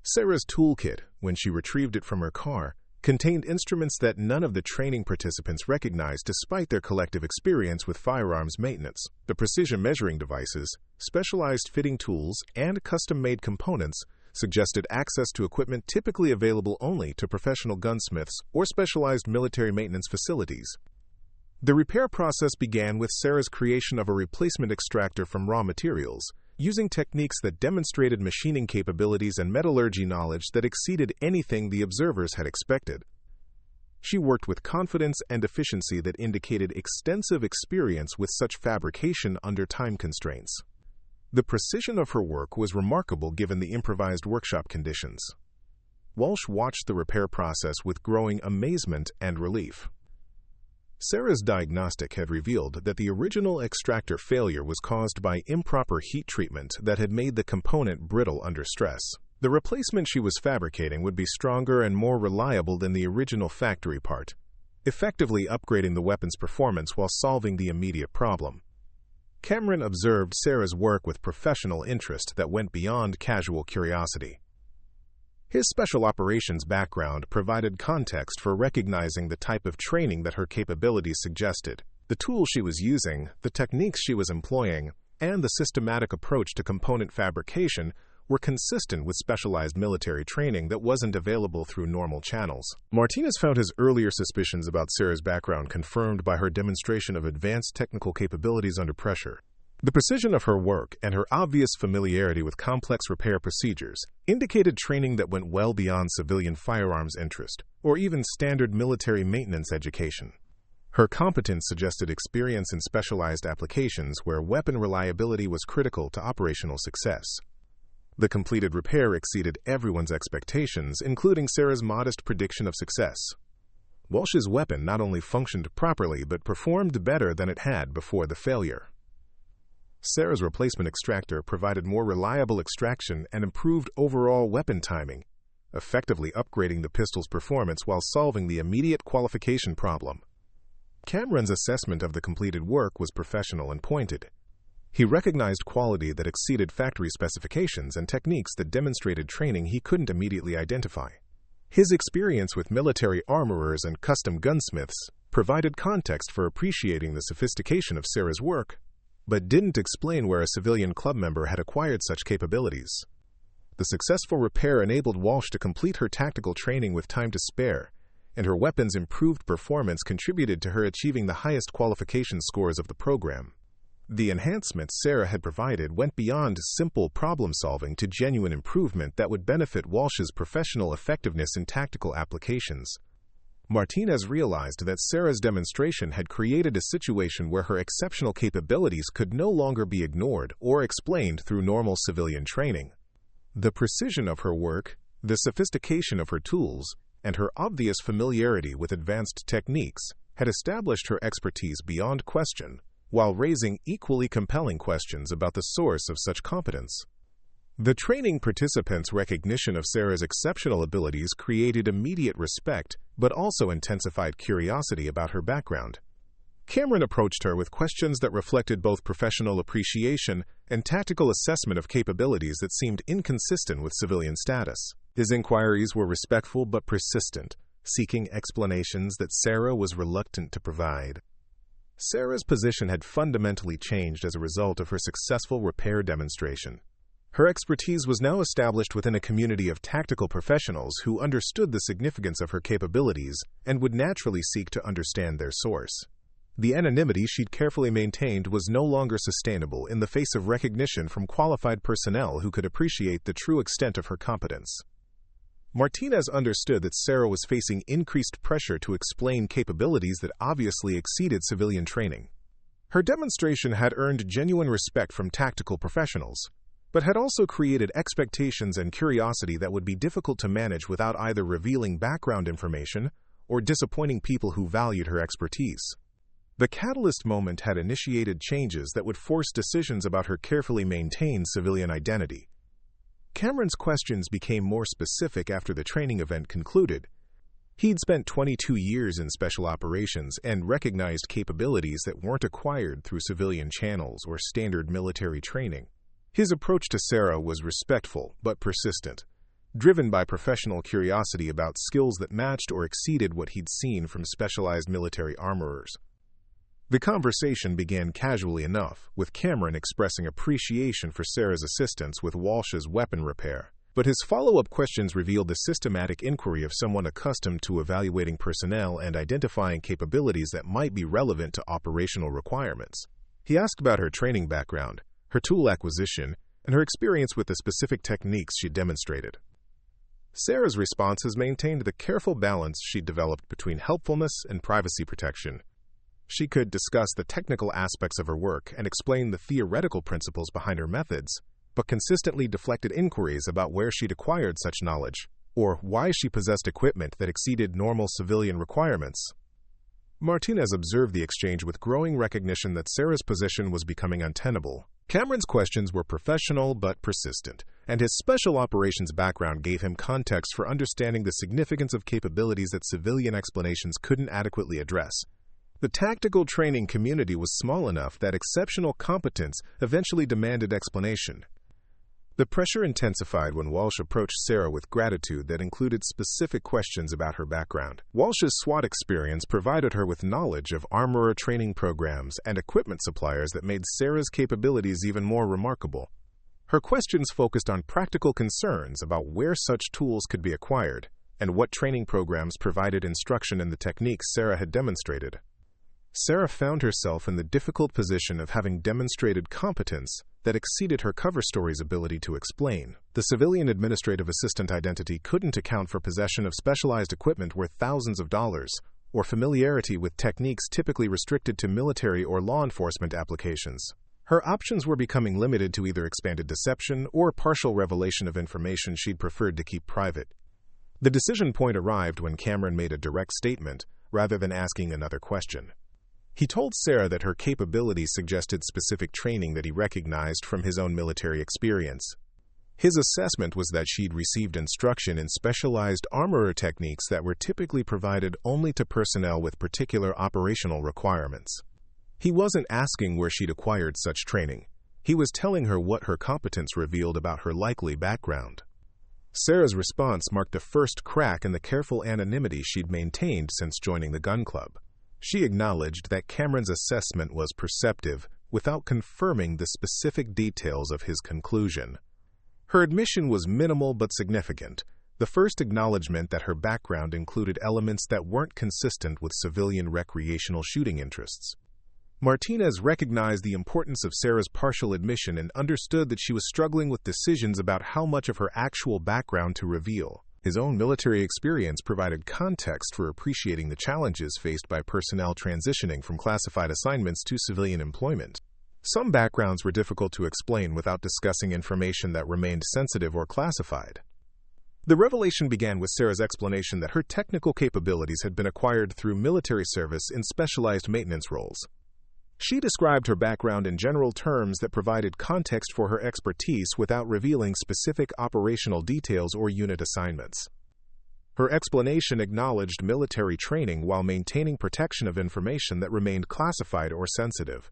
Sarah's toolkit, when she retrieved it from her car, contained instruments that none of the training participants recognized despite their collective experience with firearms maintenance. The precision measuring devices, specialized fitting tools, and custom-made components suggested access to equipment typically available only to professional gunsmiths or specialized military maintenance facilities. The repair process began with Sarah's creation of a replacement extractor from raw materials, using techniques that demonstrated machining capabilities and metallurgy knowledge that exceeded anything the observers had expected. She worked with confidence and efficiency that indicated extensive experience with such fabrication under time constraints. The precision of her work was remarkable given the improvised workshop conditions. Walsh watched the repair process with growing amazement and relief. Sarah's diagnostic had revealed that the original extractor failure was caused by improper heat treatment that had made the component brittle under stress. The replacement she was fabricating would be stronger and more reliable than the original factory part, effectively upgrading the weapon's performance while solving the immediate problem. Cameron observed Sarah's work with professional interest that went beyond casual curiosity. His special operations background provided context for recognizing the type of training that her capabilities suggested. The tools she was using, the techniques she was employing, and the systematic approach to component fabrication were consistent with specialized military training that wasn't available through normal channels. Martinez found his earlier suspicions about Sarah's background confirmed by her demonstration of advanced technical capabilities under pressure. The precision of her work and her obvious familiarity with complex repair procedures indicated training that went well beyond civilian firearms interest, or even standard military maintenance education. Her competence suggested experience in specialized applications where weapon reliability was critical to operational success. The completed repair exceeded everyone's expectations, including Sarah's modest prediction of success. Walsh's weapon not only functioned properly but performed better than it had before the failure. Sarah's replacement extractor provided more reliable extraction and improved overall weapon timing, effectively upgrading the pistol's performance while solving the immediate qualification problem. Cameron's assessment of the completed work was professional and pointed. He recognized quality that exceeded factory specifications and techniques that demonstrated training he couldn't immediately identify. His experience with military armorers and custom gunsmiths provided context for appreciating the sophistication of Sarah's work, but didn't explain where a civilian club member had acquired such capabilities. The successful repair enabled Walsh to complete her tactical training with time to spare, and her weapon's improved performance contributed to her achieving the highest qualification scores of the program. The enhancements Sarah had provided went beyond simple problem-solving to genuine improvement that would benefit Walsh's professional effectiveness in tactical applications. Martinez realized that Sarah's demonstration had created a situation where her exceptional capabilities could no longer be ignored or explained through normal civilian training. The precision of her work, the sophistication of her tools, and her obvious familiarity with advanced techniques had established her expertise beyond question, while raising equally compelling questions about the source of such competence. The training participants' recognition of Sarah's exceptional abilities created immediate respect, but also intensified curiosity about her background. Cameron approached her with questions that reflected both professional appreciation and tactical assessment of capabilities that seemed inconsistent with civilian status. His inquiries were respectful but persistent, seeking explanations that Sarah was reluctant to provide. Sarah's position had fundamentally changed as a result of her successful repair demonstration. Her expertise was now established within a community of tactical professionals who understood the significance of her capabilities and would naturally seek to understand their source. The anonymity she'd carefully maintained was no longer sustainable in the face of recognition from qualified personnel who could appreciate the true extent of her competence. Martinez understood that Sarah was facing increased pressure to explain capabilities that obviously exceeded civilian training. Her demonstration had earned genuine respect from tactical professionals, but had also created expectations and curiosity that would be difficult to manage without either revealing background information or disappointing people who valued her expertise. The catalyst moment had initiated changes that would force decisions about her carefully maintained civilian identity. Cameron's questions became more specific after the training event concluded. He'd spent 22 years in special operations and recognized capabilities that weren't acquired through civilian channels or standard military training. His approach to Sarah was respectful but persistent, driven by professional curiosity about skills that matched or exceeded what he'd seen from specialized military armorers. The conversation began casually enough, with Cameron expressing appreciation for Sarah's assistance with Walsh's weapon repair, but his follow-up questions revealed the systematic inquiry of someone accustomed to evaluating personnel and identifying capabilities that might be relevant to operational requirements. He asked about her training background, her tool acquisition, and her experience with the specific techniques she demonstrated. Sarah's responses maintained the careful balance she'd developed between helpfulness and privacy protection. She could discuss the technical aspects of her work and explain the theoretical principles behind her methods, but consistently deflected inquiries about where she'd acquired such knowledge, or why she possessed equipment that exceeded normal civilian requirements. Martinez observed the exchange with growing recognition that Sarah's position was becoming untenable. Cameron's questions were professional but persistent, and his special operations background gave him context for understanding the significance of capabilities that civilian explanations couldn't adequately address. The tactical training community was small enough that exceptional competence eventually demanded explanation. The pressure intensified when Walsh approached Sarah with gratitude that included specific questions about her background. Walsh's SWAT experience provided her with knowledge of armorer training programs and equipment suppliers that made Sarah's capabilities even more remarkable. Her questions focused on practical concerns about where such tools could be acquired and what training programs provided instruction in the techniques Sarah had demonstrated. Sarah found herself in the difficult position of having demonstrated competence that exceeded her cover story's ability to explain. The civilian administrative assistant identity couldn't account for possession of specialized equipment worth thousands of dollars, or familiarity with techniques typically restricted to military or law enforcement applications. Her options were becoming limited to either expanded deception or partial revelation of information she'd preferred to keep private. The decision point arrived when Cameron made a direct statement, rather than asking another question. He told Sarah that her capabilities suggested specific training that he recognized from his own military experience. His assessment was that she'd received instruction in specialized armorer techniques that were typically provided only to personnel with particular operational requirements. He wasn't asking where she'd acquired such training. He was telling her what her competence revealed about her likely background. Sarah's response marked the first crack in the careful anonymity she'd maintained since joining the gun club. She acknowledged that Cameron's assessment was perceptive, without confirming the specific details of his conclusion. Her admission was minimal but significant, the first acknowledgement that her background included elements that weren't consistent with civilian recreational shooting interests. Martinez recognized the importance of Sarah's partial admission and understood that she was struggling with decisions about how much of her actual background to reveal. His own military experience provided context for appreciating the challenges faced by personnel transitioning from classified assignments to civilian employment. Some backgrounds were difficult to explain without discussing information that remained sensitive or classified. The revelation began with Sarah's explanation that her technical capabilities had been acquired through military service in specialized maintenance roles. She described her background in general terms that provided context for her expertise without revealing specific operational details or unit assignments. Her explanation acknowledged military training while maintaining protection of information that remained classified or sensitive.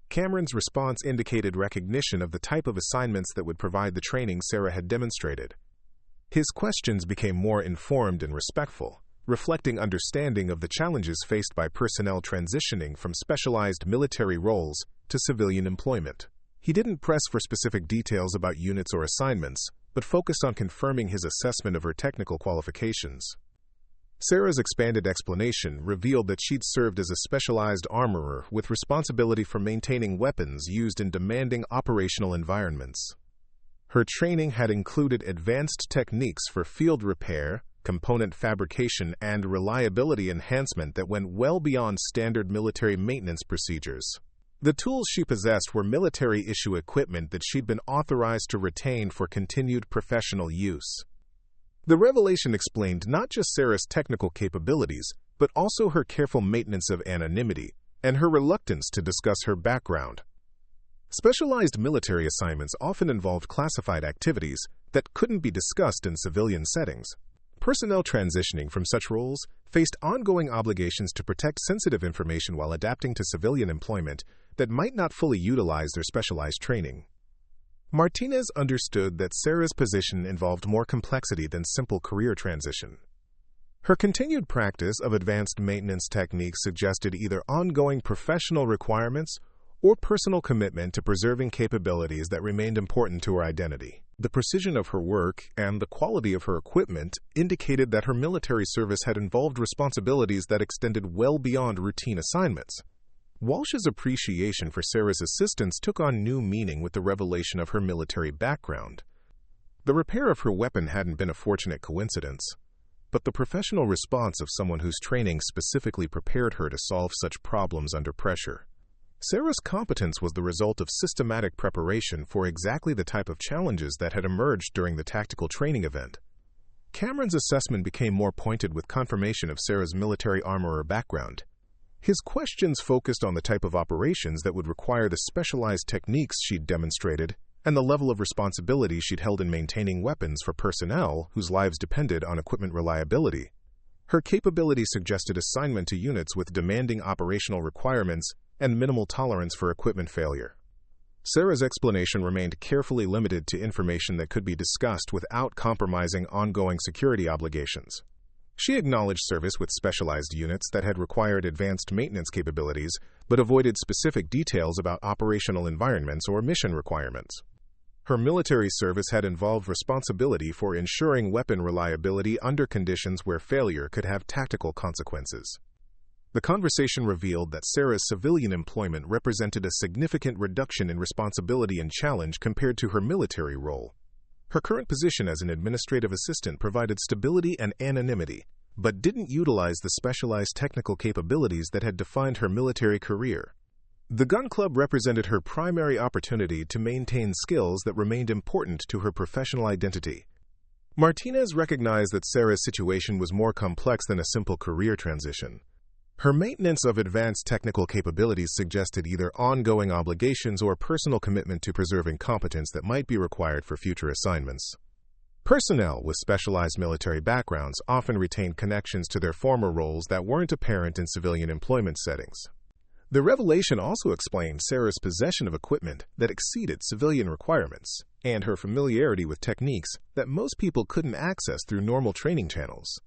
Cameron's response indicated recognition of the type of assignments that would provide the training Sarah had demonstrated. His questions became more informed and respectful, reflecting understanding of the challenges faced by personnel transitioning from specialized military roles to civilian employment. He didn't press for specific details about units or assignments, but focused on confirming his assessment of her technical qualifications. Sarah's expanded explanation revealed that she'd served as a specialized armorer with responsibility for maintaining weapons used in demanding operational environments. Her training had included advanced techniques for field repair, component fabrication, and reliability enhancement that went well beyond standard military maintenance procedures. The tools she possessed were military-issue equipment that she'd been authorized to retain for continued professional use. The revelation explained not just Sarah's technical capabilities, but also her careful maintenance of anonymity and her reluctance to discuss her background. Specialized military assignments often involved classified activities that couldn't be discussed in civilian settings. Personnel transitioning from such roles faced ongoing obligations to protect sensitive information while adapting to civilian employment that might not fully utilize their specialized training. Martinez understood that Sarah's position involved more complexity than simple career transition. Her continued practice of advanced maintenance techniques suggested either ongoing professional requirements or personal commitment to preserving capabilities that remained important to her identity. The precision of her work and the quality of her equipment indicated that her military service had involved responsibilities that extended well beyond routine assignments. Walsh's appreciation for Sarah's assistance took on new meaning with the revelation of her military background. The repair of her weapon hadn't been a fortunate coincidence, but the professional response of someone whose training specifically prepared her to solve such problems under pressure. Sarah's competence was the result of systematic preparation for exactly the type of challenges that had emerged during the tactical training event. Cameron's assessment became more pointed with confirmation of Sarah's military armorer background. His questions focused on the type of operations that would require the specialized techniques she'd demonstrated and the level of responsibility she'd held in maintaining weapons for personnel whose lives depended on equipment reliability. Her capability suggested assignment to units with demanding operational requirements and minimal tolerance for equipment failure. Sarah's explanation remained carefully limited to information that could be discussed without compromising ongoing security obligations. She acknowledged service with specialized units that had required advanced maintenance capabilities, but avoided specific details about operational environments or mission requirements. Her military service had involved responsibility for ensuring weapon reliability under conditions where failure could have tactical consequences. The conversation revealed that Sarah's civilian employment represented a significant reduction in responsibility and challenge compared to her military role. Her current position as an administrative assistant provided stability and anonymity, but didn't utilize the specialized technical capabilities that had defined her military career. The gun club represented her primary opportunity to maintain skills that remained important to her professional identity. Martinez recognized that Sarah's situation was more complex than a simple career transition. Her maintenance of advanced technical capabilities suggested either ongoing obligations or personal commitment to preserving competence that might be required for future assignments. Personnel with specialized military backgrounds often retained connections to their former roles that weren't apparent in civilian employment settings. The revelation also explained Sarah's possession of equipment that exceeded civilian requirements and her familiarity with techniques that most people couldn't access through normal training channels.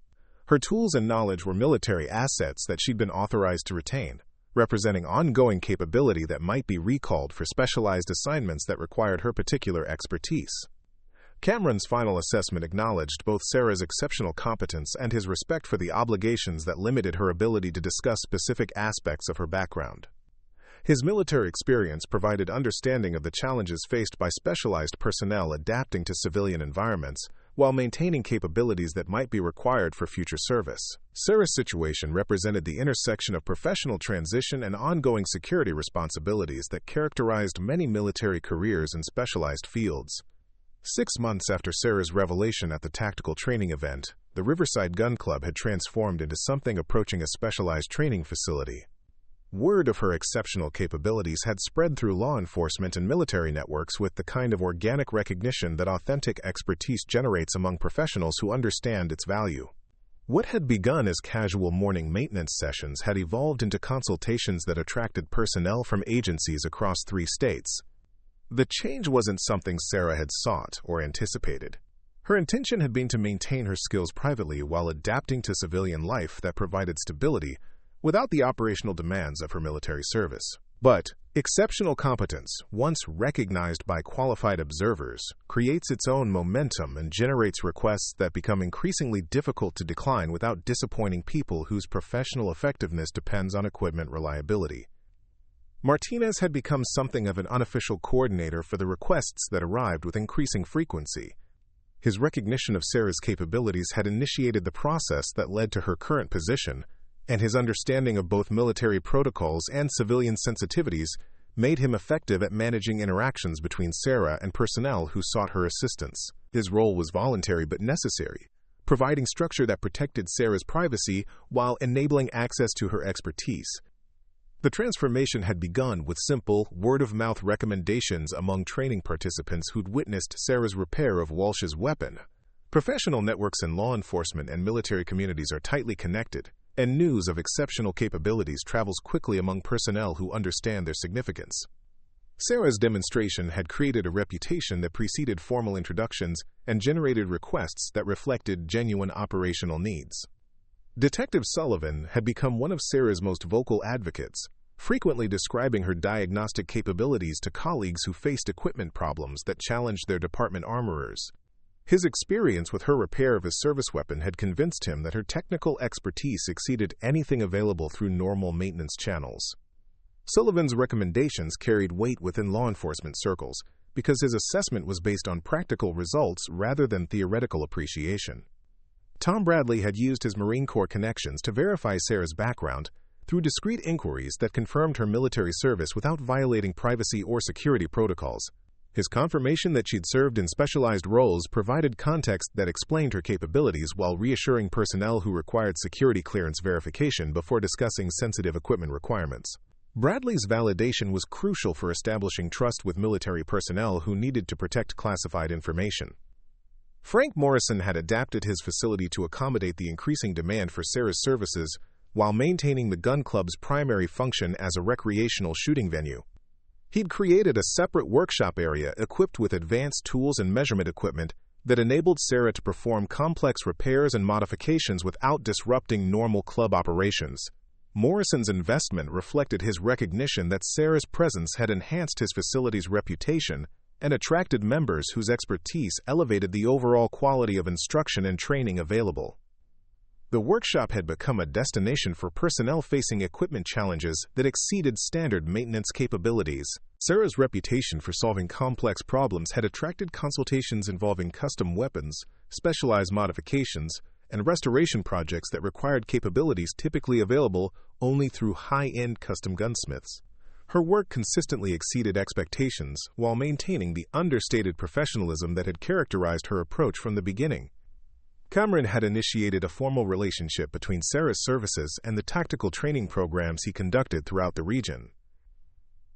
Her tools and knowledge were military assets that she'd been authorized to retain, representing ongoing capability that might be recalled for specialized assignments that required her particular expertise. Cameron's final assessment acknowledged both Sarah's exceptional competence and his respect for the obligations that limited her ability to discuss specific aspects of her background. His military experience provided understanding of the challenges faced by specialized personnel adapting to civilian environments, while maintaining capabilities that might be required for future service. Sarah's situation represented the intersection of professional transition and ongoing security responsibilities that characterized many military careers in specialized fields. 6 months after Sarah's revelation at the tactical training event, the Riverside Gun Club had transformed into something approaching a specialized training facility. Word of her exceptional capabilities had spread through law enforcement and military networks with the kind of organic recognition that authentic expertise generates among professionals who understand its value. What had begun as casual morning maintenance sessions had evolved into consultations that attracted personnel from agencies across 3 states. The change wasn't something Sarah had sought or anticipated. Her intention had been to maintain her skills privately while adapting to civilian life that provided stability without the operational demands of her military service. But exceptional competence, once recognized by qualified observers, creates its own momentum and generates requests that become increasingly difficult to decline without disappointing people whose professional effectiveness depends on equipment reliability. Martinez had become something of an unofficial coordinator for the requests that arrived with increasing frequency. His recognition of Sarah's capabilities had initiated the process that led to her current position, and his understanding of both military protocols and civilian sensitivities made him effective at managing interactions between Sarah and personnel who sought her assistance. His role was voluntary but necessary, providing structure that protected Sarah's privacy while enabling access to her expertise. The transformation had begun with simple, word-of-mouth recommendations among training participants who'd witnessed Sarah's repair of Walsh's weapon. Professional networks in law enforcement and military communities are tightly connected, and news of exceptional capabilities travels quickly among personnel who understand their significance. Sarah's demonstration had created a reputation that preceded formal introductions and generated requests that reflected genuine operational needs. Detective Sullivan had become one of Sarah's most vocal advocates, frequently describing her diagnostic capabilities to colleagues who faced equipment problems that challenged their department armorers. His experience with her repair of his service weapon had convinced him that her technical expertise exceeded anything available through normal maintenance channels. Sullivan's recommendations carried weight within law enforcement circles because his assessment was based on practical results rather than theoretical appreciation. Tom Bradley had used his Marine Corps connections to verify Sarah's background through discreet inquiries that confirmed her military service without violating privacy or security protocols. His confirmation that she'd served in specialized roles provided context that explained her capabilities while reassuring personnel who required security clearance verification before discussing sensitive equipment requirements. Bradley's validation was crucial for establishing trust with military personnel who needed to protect classified information. Frank Morrison had adapted his facility to accommodate the increasing demand for Sarah's services while maintaining the gun club's primary function as a recreational shooting venue. He'd created a separate workshop area equipped with advanced tools and measurement equipment that enabled Sarah to perform complex repairs and modifications without disrupting normal club operations. Morrison's investment reflected his recognition that Sarah's presence had enhanced his facility's reputation and attracted members whose expertise elevated the overall quality of instruction and training available. The workshop had become a destination for personnel facing equipment challenges that exceeded standard maintenance capabilities. Sarah's reputation for solving complex problems had attracted consultations involving custom weapons, specialized modifications, and restoration projects that required capabilities typically available only through high-end custom gunsmiths. Her work consistently exceeded expectations while maintaining the understated professionalism that had characterized her approach from the beginning. Cameron had initiated a formal relationship between Sarah's services and the tactical training programs he conducted throughout the region.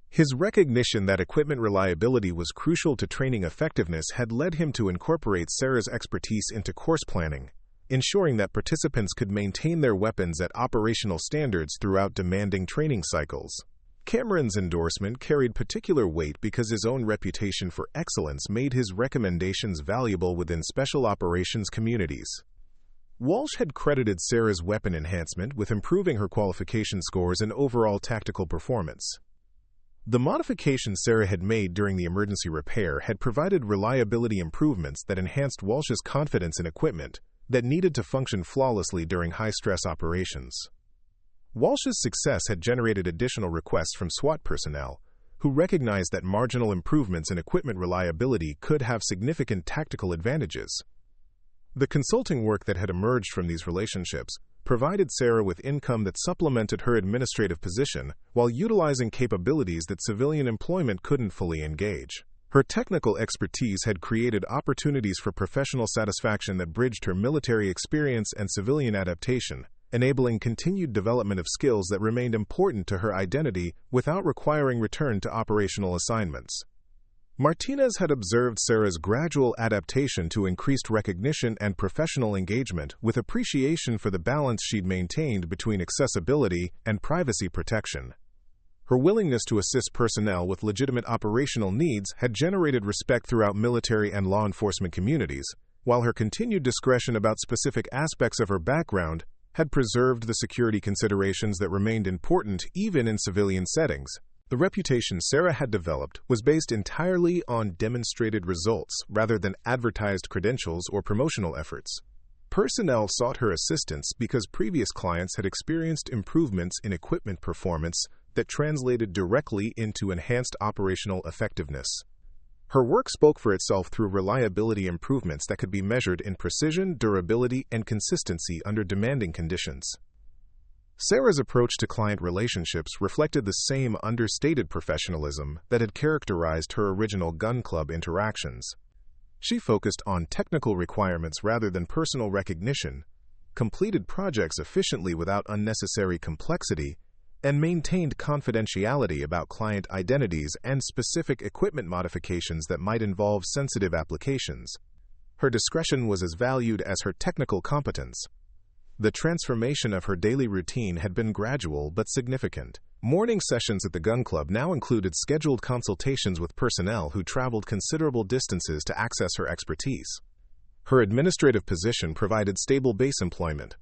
His recognition that equipment reliability was crucial to training effectiveness had led him to incorporate Sarah's expertise into course planning, ensuring that participants could maintain their weapons at operational standards throughout demanding training cycles. Cameron's endorsement carried particular weight because his own reputation for excellence made his recommendations valuable within special operations communities. Walsh had credited Sarah's weapon enhancement with improving her qualification scores and overall tactical performance. The modifications Sarah had made during the emergency repair had provided reliability improvements that enhanced Walsh's confidence in equipment that needed to function flawlessly during high-stress operations. Walsh's success had generated additional requests from SWAT personnel, who recognized that marginal improvements in equipment reliability could have significant tactical advantages. The consulting work that had emerged from these relationships provided Sarah with income that supplemented her administrative position while utilizing capabilities that civilian employment couldn't fully engage. Her technical expertise had created opportunities for professional satisfaction that bridged her military experience and civilian adaptation, enabling continued development of skills that remained important to her identity without requiring return to operational assignments. Martinez had observed Sarah's gradual adaptation to increased recognition and professional engagement, with appreciation for the balance she'd maintained between accessibility and privacy protection. Her willingness to assist personnel with legitimate operational needs had generated respect throughout military and law enforcement communities, while her continued discretion about specific aspects of her background had preserved the security considerations that remained important even in civilian settings. The reputation Sarah had developed was based entirely on demonstrated results rather than advertised credentials or promotional efforts. Personnel sought her assistance because previous clients had experienced improvements in equipment performance that translated directly into enhanced operational effectiveness. Her work spoke for itself through reliability improvements that could be measured in precision, durability, and consistency under demanding conditions. Sarah's approach to client relationships reflected the same understated professionalism that had characterized her original gun club interactions. She focused on technical requirements rather than personal recognition, completed projects efficiently without unnecessary complexity, and maintained confidentiality about client identities and specific equipment modifications that might involve sensitive applications. Her discretion was as valued as her technical competence. The transformation of her daily routine had been gradual but significant. Morning sessions at the gun club now included scheduled consultations with personnel who traveled considerable distances to access her expertise. Her administrative position provided stable base employment,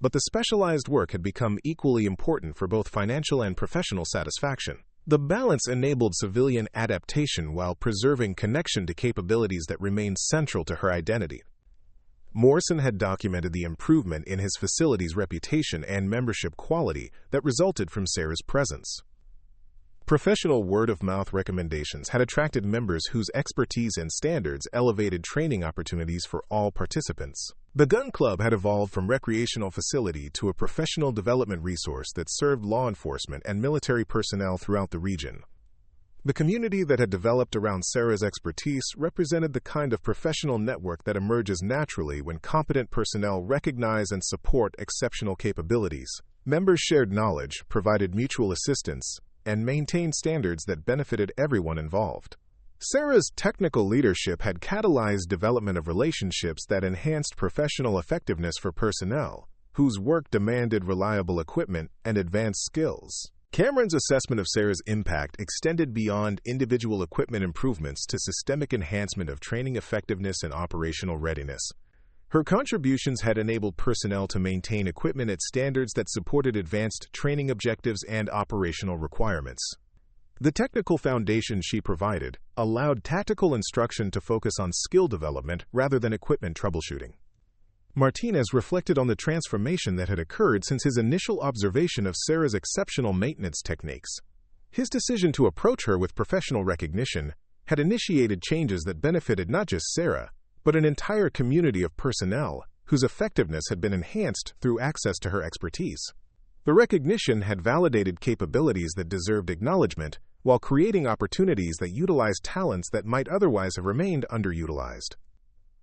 but the specialized work had become equally important for both financial and professional satisfaction. The balance enabled civilian adaptation while preserving connection to capabilities that remained central to her identity. Morrison had documented the improvement in his facility's reputation and membership quality that resulted from Sarah's presence. Professional word-of-mouth recommendations had attracted members whose expertise and standards elevated training opportunities for all participants. The gun club had evolved from recreational facility to a professional development resource that served law enforcement and military personnel throughout the region. The community that had developed around Sarah's expertise represented the kind of professional network that emerges naturally when competent personnel recognize and support exceptional capabilities. Members shared knowledge, provided mutual assistance, and maintained standards that benefited everyone involved. Sarah's technical leadership had catalyzed development of relationships that enhanced professional effectiveness for personnel, whose work demanded reliable equipment and advanced skills. Cameron's assessment of Sarah's impact extended beyond individual equipment improvements to systemic enhancement of training effectiveness and operational readiness. Her contributions had enabled personnel to maintain equipment at standards that supported advanced training objectives and operational requirements. The technical foundation she provided allowed tactical instruction to focus on skill development rather than equipment troubleshooting. Martinez reflected on the transformation that had occurred since his initial observation of Sarah's exceptional maintenance techniques. His decision to approach her with professional recognition had initiated changes that benefited not just Sarah, but an entire community of personnel whose effectiveness had been enhanced through access to her expertise. The recognition had validated capabilities that deserved acknowledgement while creating opportunities that utilized talents that might otherwise have remained underutilized.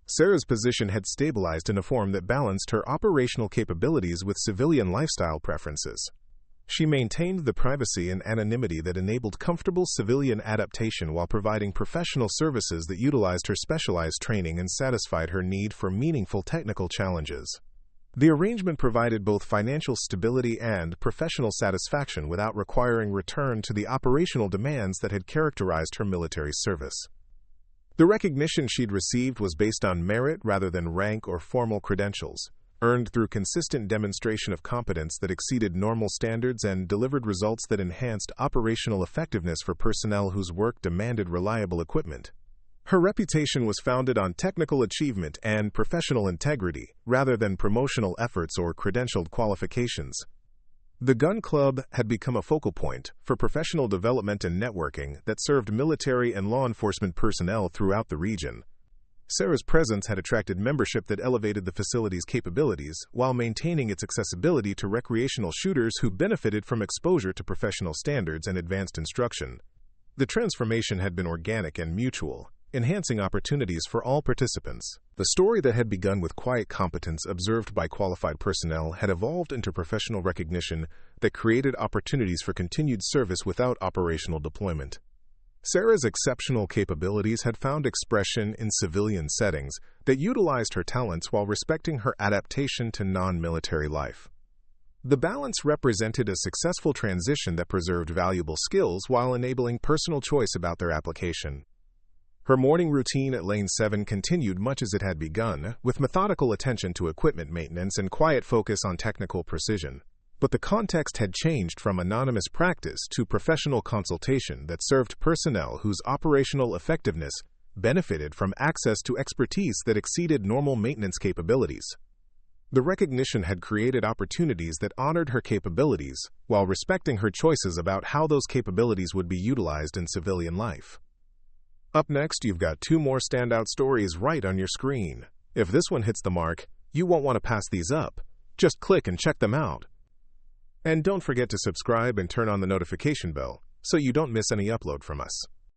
Sarah's position had stabilized in a form that balanced her operational capabilities with civilian lifestyle preferences. She maintained the privacy and anonymity that enabled comfortable civilian adaptation while providing professional services that utilized her specialized training and satisfied her need for meaningful technical challenges. The arrangement provided both financial stability and professional satisfaction without requiring return to the operational demands that had characterized her military service. The recognition she'd received was based on merit rather than rank or formal credentials, earned through consistent demonstration of competence that exceeded normal standards and delivered results that enhanced operational effectiveness for personnel whose work demanded reliable equipment. Her reputation was founded on technical achievement and professional integrity, rather than promotional efforts or credentialed qualifications. The gun club had become a focal point for professional development and networking that served military and law enforcement personnel throughout the region. Sarah's presence had attracted membership that elevated the facility's capabilities while maintaining its accessibility to recreational shooters who benefited from exposure to professional standards and advanced instruction. The transformation had been organic and mutual, enhancing opportunities for all participants. The story that had begun with quiet competence observed by qualified personnel had evolved into professional recognition that created opportunities for continued service without operational deployment. Sarah's exceptional capabilities had found expression in civilian settings that utilized her talents while respecting her adaptation to non-military life. The balance represented a successful transition that preserved valuable skills while enabling personal choice about their application. Her morning routine at Lane 7 continued much as it had begun, with methodical attention to equipment maintenance and quiet focus on technical precision. But the context had changed from anonymous practice to professional consultation that served personnel whose operational effectiveness benefited from access to expertise that exceeded normal maintenance capabilities. The recognition had created opportunities that honored her capabilities while respecting her choices about how those capabilities would be utilized in civilian life. Up next, you've got 2 more standout stories right on your screen. If this one hits the mark, you won't want to pass these up. Just click and check them out. And don't forget to subscribe and turn on the notification bell so you don't miss any upload from us.